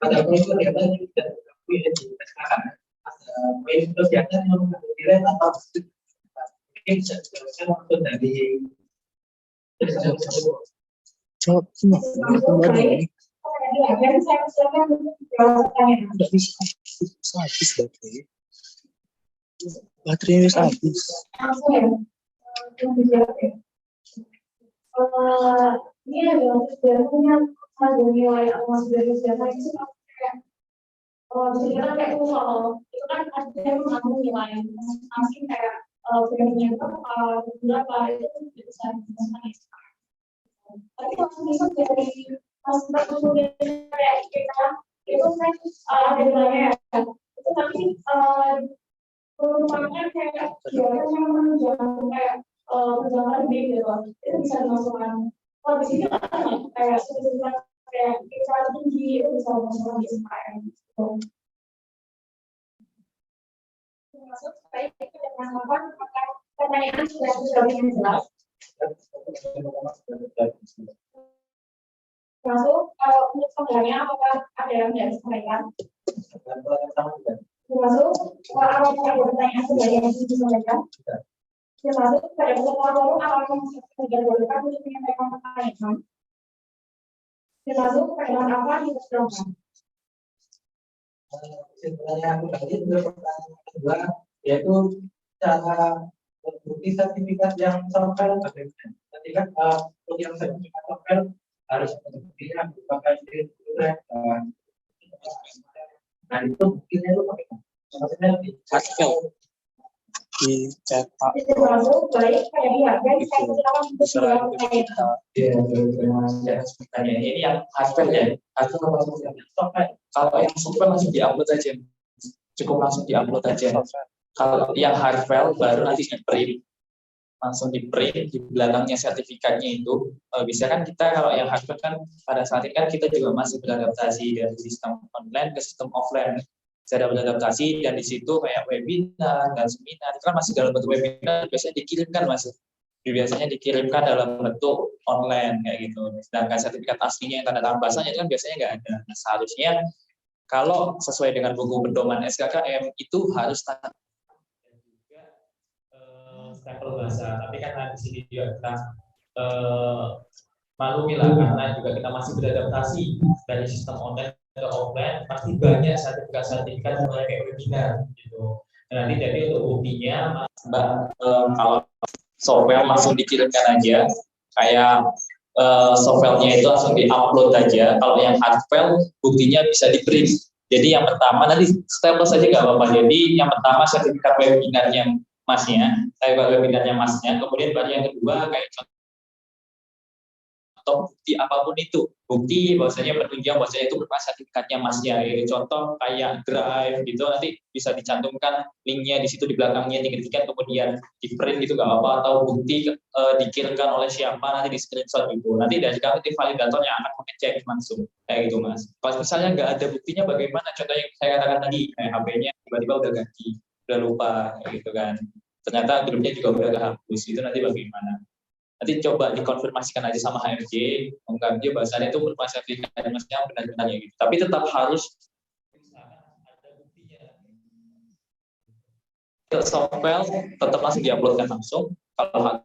pada poin kegiatan yang tidak diakui dan dilaksanakan. Ada poin kegiatan yang mengakhiri atau mungkin bisa dijelaskan waktu dari Jawab semua. Tidak bisa habis baterai. Baterainya wis habis. Ini adalah sebenarnya ada nilai awas dari siapa itu sebenarnya kayak itu kan ada yang mengambil nilai masing kayak ternyata berapa itu bisa dimasukkan. Tapi kalau misal dari masukan kayak kita itu kan ada nilainya itu tapi merupakan kayak kegiatan yang menunjukkan kayak perjalanan lebih gitu itu bisa dimasukkan. Kalau di sini kan kayak sebenarnya kayak kita tinggi itu bisa dimasukkan di SKM gitu. Masuk baik itu dengan apa pertanyaan sudah dengan jelas. Masuk untuk sebenarnya apakah ada yang tidak disampaikan? Masuk apakah ada pertanyaan sudah yang disampaikan? Masuk pada peserta baru apakah sudah dilakukan untuk menyampaikan pertanyaan? Masuk pada apa yang disampaikan? Sebenarnya aku tadi juga pertanyaan kedua yaitu cara bukti sertifikat yang software bagaimana? Ketika yang sertifikat software harus buktinya pakai nah itu buktinya itu pakai maksudnya dicetak baik kayak ini yang hardware ya, kalau yang software langsung diupload aja, cukup langsung diupload aja. Kalau yang hardware baru nanti di-print, langsung di-print di belakangnya sertifikatnya itu. Bisa kan kita kalau yang hardware kan pada saat ini kan kita juga masih beradaptasi dari sistem online ke sistem offline. Saya ada beradaptasi dan di situ kayak webinar dan seminar itu kan masih dalam bentuk webinar, biasanya dikirimkan biasanya dikirimkan dalam bentuk online kayak gitu. Sedangkan sertifikat aslinya yang tanda tangan bahasanya itu kan biasanya nggak ada. Nah, seharusnya kalau sesuai dengan buku pedoman SKKM itu harus tanda dan juga stempel bahasa. Tapi kan di sini juga kita maklumi lah karena juga kita masih beradaptasi dari sistem online ke offline, pasti banyak sertifikat mulai kayak webinar gitu. Nah, nanti jadi untuk buktinya Mbak kalau software langsung dikirimkan aja kayak softwarenya itu langsung diupload aja. Kalau yang hardware buktinya bisa di-print. Jadi yang pertama nanti stempel saja nggak apa-apa. Jadi yang pertama sertifikat webinarnya masnya, webinarnya masnya. Kemudian baru yang kedua kayak atau bukti apapun itu, bukti bahwasanya penunjang bahwasanya itu merupakan sertifikatnya masnya. Jadi contoh kayak drive gitu nanti bisa dicantumkan linknya di situ di belakangnya, tinggal kemudian di print gitu nggak apa-apa, atau bukti dikirimkan oleh siapa nanti di screenshot gitu. Nanti dari kami tim validator yang akan mengecek langsung kayak gitu mas. Pas misalnya nggak ada buktinya bagaimana? Contoh yang saya katakan tadi kayak HP-nya tiba-tiba udah ganti, udah lupa kayak gitu kan. Ternyata grupnya juga udah kehapus, itu nanti bagaimana? Nanti coba dikonfirmasikan aja sama HMJ, bahasanya itu merupakan sertifikat masnya benar-benar gitu. Tapi tetap harus softfile tetap langsung diuploadkan langsung. Kalau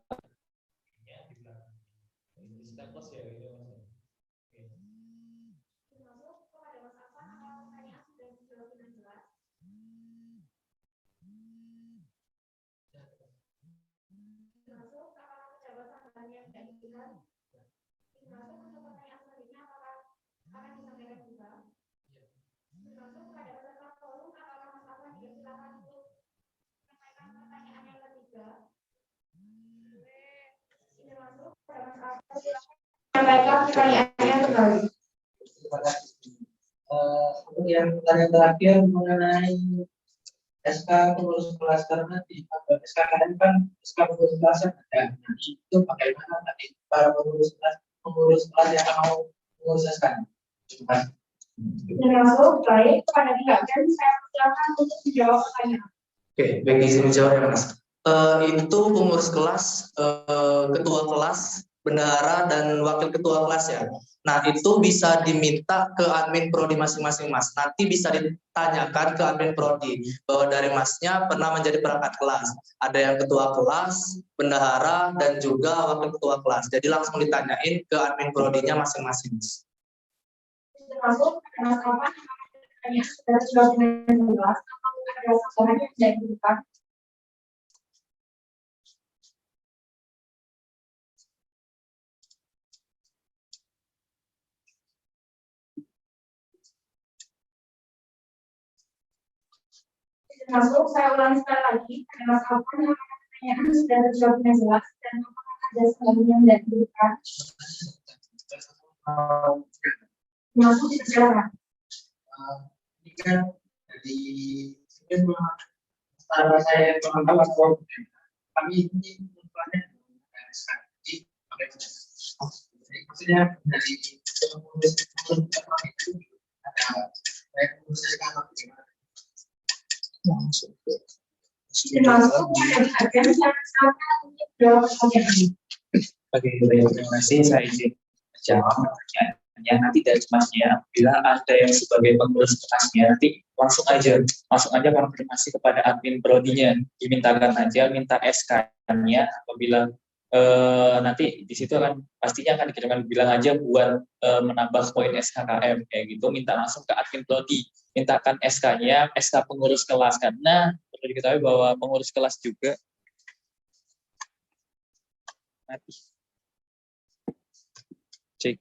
Kemudian pertanyaan terakhir mengenai SK pengurus kelas, karena di SK kan SK pengurus kelas ada. Nah, itu bagaimana tadi para pengurus kelas yang mau mengurus SK? Termasuk baik pada pihak dan saya persilakan untuk menjawab pertanyaan. Oke, baik, izin menjawab ya Mas. Itu pengurus kelas, ketua kelas, bendahara dan wakil ketua kelas ya. Nah, itu bisa diminta ke admin prodi masing-masing Mas. Nanti bisa ditanyakan ke admin prodi bahwa dari Masnya pernah menjadi perangkat kelas. Ada yang ketua kelas, bendahara dan juga wakil ketua kelas. Jadi langsung ditanyain ke admin prodinya masing-masing. Termasuk penerapan yang sudah jelas atau ada kesalahan yang tidak dibuka. Termasuk saya ulangi sekali lagi, adalah apa yang pertanyaan sudah terjawab dengan jelas dan apakah ada sesuatu yang tidak dibuka. Termasuk dipersilakan. Ini kan dari setelah saya pengetahuan kami ini merupakan maksudnya dari pengurus itu ada Termasuk ada yang sama untuk jawab pertanyaan. Oke, terima kasih. Saya izin menjawab pertanyaannya. Nanti dari Masnya, bila ada yang sebagai pengurus kelasnya, nanti langsung aja konfirmasi kepada admin prodinya. Dimintakan aja, minta SK-nya apabila nanti di situ akan pastinya akan dikirimkan, bilang aja buat menambah poin SKKM kayak gitu, minta langsung ke admin prodi, mintakan SK-nya, SK pengurus kelas, karena perlu diketahui bahwa pengurus kelas juga mati. Cek.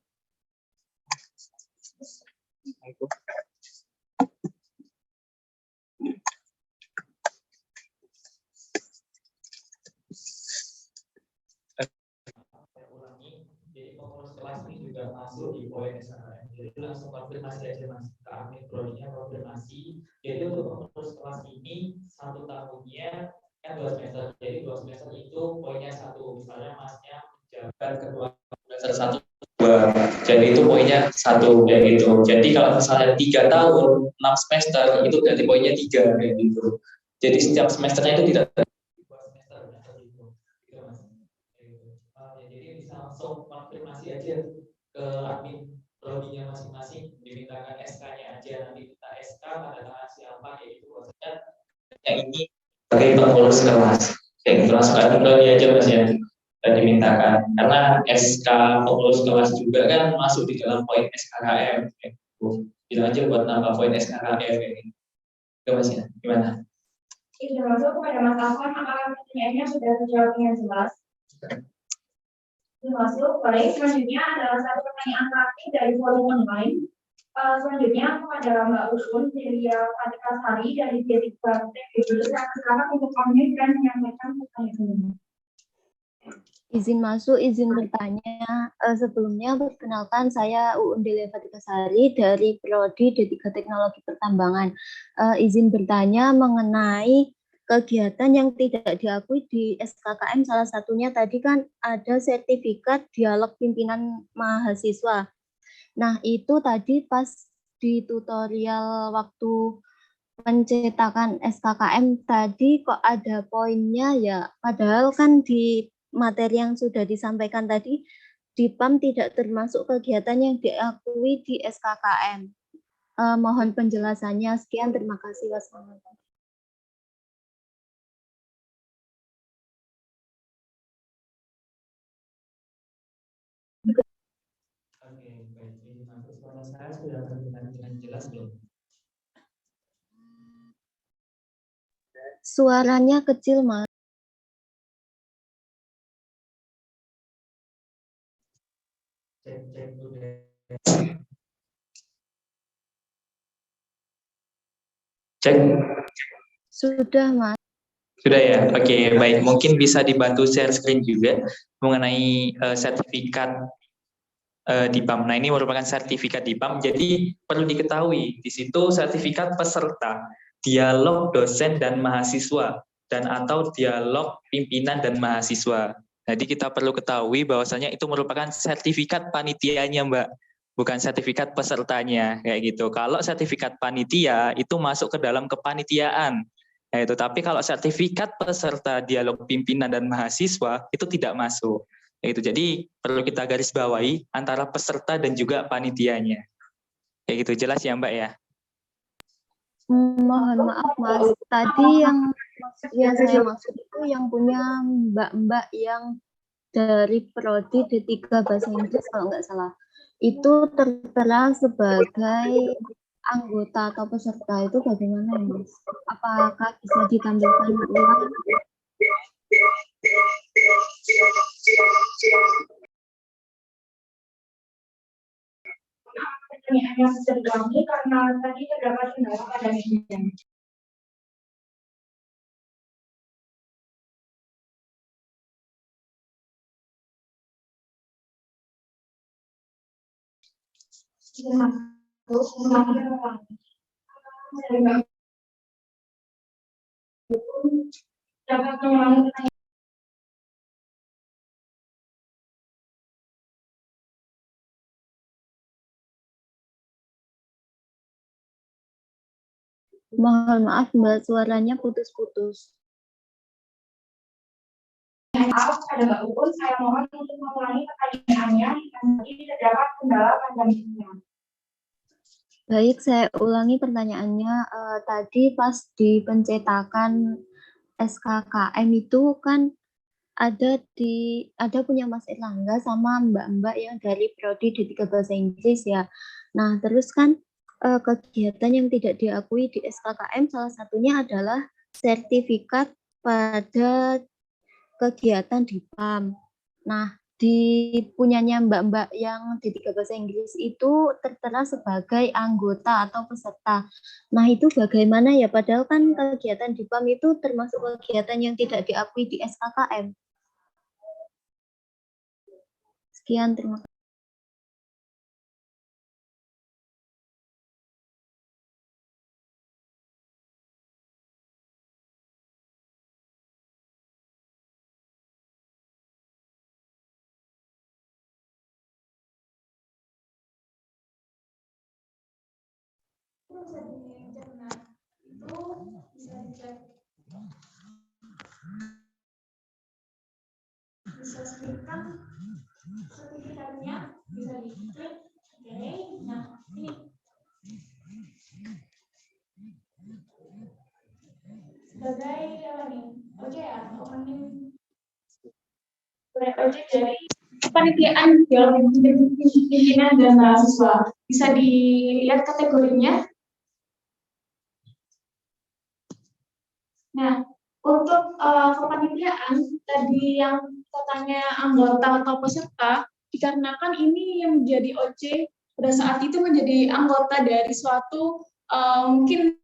Jadi pengurus kelas ini juga masuk di poin SKKM. Jadi langsung konfirmasi aja Mas ke admin prodinya, konfirmasi. Jadi untuk pengurus kelas ini 1 tahunnya kan 2 semester. Jadi 2 semester itu poinnya 1. Misalnya Masnya menjabat ketua semester 1 2. Jadi itu poinnya 1 kayak gitu. Jadi kalau misalnya 3 tahun 6 semester itu berarti poinnya 3 kayak gitu. Jadi setiap semesternya itu tidak langsung konfirmasi aja ke admin prodinya masing-masing, dimintakan SK-nya aja, nanti minta SK pada tangan siapa, kayak gitu. Maksudnya yang ini sebagai pengurus kelas kayak gitu, langsung admin prodi aja Mas ya, dan dimintakan karena SK pengurus kelas juga kan masuk di dalam poin SKKM kayak gitu. Bilang aja buat nambah poin SKKM kayak gitu. Itu Mas ya, gimana? Ini masuk kepada Mas Afwan, apakah pertanyaannya sudah terjawab dengan jelas? Masuk, baik. Selanjutnya adalah satu pertanyaan terakhir dari forum online. Selanjutnya kepada Mbak Usun Delia Patikasari dari Detik Bante. Saya sekarang untuk kami dan menyampaikan pertanyaan. Izin masuk, izin bertanya. Sebelumnya perkenalkan saya Uun Delia Patikasari dari Prodi D3 Teknologi Pertambangan. Izin bertanya mengenai kegiatan yang tidak diakui di SKKM, salah satunya tadi kan ada sertifikat dialog pimpinan mahasiswa. Nah, itu tadi pas di tutorial waktu pencetakan SKKM tadi kok ada poinnya ya, padahal kan di materi yang sudah disampaikan tadi di PAM tidak termasuk kegiatan yang diakui di SKKM. Mohon penjelasannya. Sekian, terima kasih. Wassalamualaikum. Oke, baik. Ini masuk suara saya sudah terdengar dengan jelas belum? Suaranya kecil, Mas. Cek udah. Cek. Sudah, Mas. Sudah ya? Oke, baik. Mungkin bisa dibantu share screen juga mengenai sertifikat DIPAM. Nah, ini merupakan sertifikat DIPAM. Jadi perlu diketahui di situ sertifikat peserta dialog dosen dan mahasiswa dan atau dialog pimpinan dan mahasiswa. Jadi kita perlu ketahui bahwasanya itu merupakan sertifikat panitianya, Mbak, bukan sertifikat pesertanya kayak gitu. Kalau sertifikat panitia itu masuk ke dalam kepanitiaan. Nah, itu tapi kalau sertifikat peserta dialog pimpinan dan mahasiswa itu tidak masuk. Itu jadi perlu kita garis bawahi antara peserta dan juga panitianya. Kayak gitu, jelas ya Mbak ya? Mohon maaf, Mas. Tadi yang saya maksud itu yang punya mbak-mbak yang dari prodi D3 Bahasa Inggris kalau nggak salah. Itu tertera sebagai anggota atau peserta, itu bagaimana, Mas? Apakah bisa ditampilkan ulang? Pertanyaan yang bisa diulangi karena tadi terdapat kendala pada media. Dapat mengulangi pertanyaan. Mohon maaf, Mbak, suaranya putus-putus. Maaf, ada Mbak Uun, saya mohon untuk mengulangi pertanyaannya yang tadi terdapat kendala pada media. Baik, saya ulangi pertanyaannya. Tadi pas di pencetakan SKKM itu kan ada punya Mas Erlangga sama mbak-mbak yang dari prodi D3 Bahasa Inggris ya. Nah, terus kan kegiatan yang tidak diakui di SKKM salah satunya adalah sertifikat pada kegiatan di PAM. Nah, di punyanya mbak-mbak yang D3 Bahasa Inggris itu tertera sebagai anggota atau peserta. Nah, itu bagaimana ya? Padahal kan kegiatan di PAM itu termasuk kegiatan yang tidak diakui di SKKM. Sekian, terima kasih. Bisa dicerna, itu bisa dicek, bisa sebutkan sertifikatnya, bisa dicek. Oke, nah ini sebagai apa nih? Oke ya, opening proyek dari kepanitiaan dialog pimpinan dan mahasiswa. Bisa dilihat kategorinya. Nah, untuk kepanitiaan tadi yang katanya anggota atau peserta, dikarenakan ini yang menjadi OC pada saat itu menjadi anggota dari suatu mungkin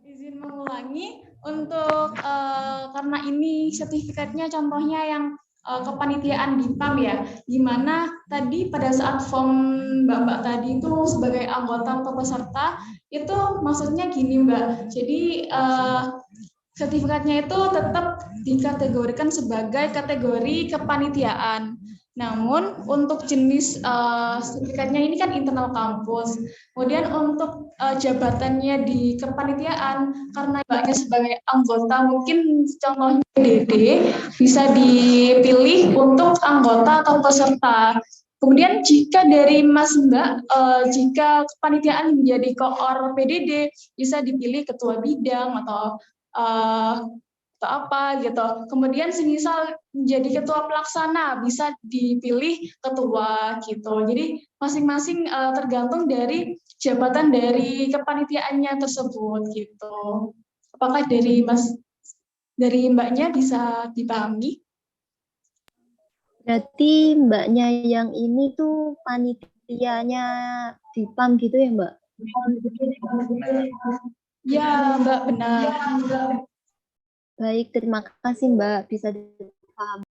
izin mengulangi untuk karena ini sertifikatnya contohnya yang kepanitiaan di PAM ya, gimana tadi pada saat form Mbak tadi itu sebagai anggota atau peserta itu maksudnya gini Mbak, jadi sertifikatnya itu tetap dikategorikan sebagai kategori kepanitiaan. Namun untuk jenis sertifikatnya ini kan internal kampus. Kemudian untuk jabatannya di kepanitiaan karena mbaknya sebagai anggota mungkin contohnya DD bisa dipilih untuk anggota atau peserta. Kemudian jika dari Mas Mbak, jika kepanitiaan menjadi koor PDD, bisa dipilih ketua bidang atau apa gitu. Kemudian semisal menjadi ketua pelaksana, bisa dipilih ketua gitu. Jadi masing-masing tergantung dari jabatan dari kepanitiaannya tersebut gitu. Apakah dari Mbaknya bisa dipahami? Berarti mbaknya yang ini tuh panitianya di PAM gitu ya Mbak? Ya Mbak, benar. Baik, terima kasih Mbak, bisa dipahami.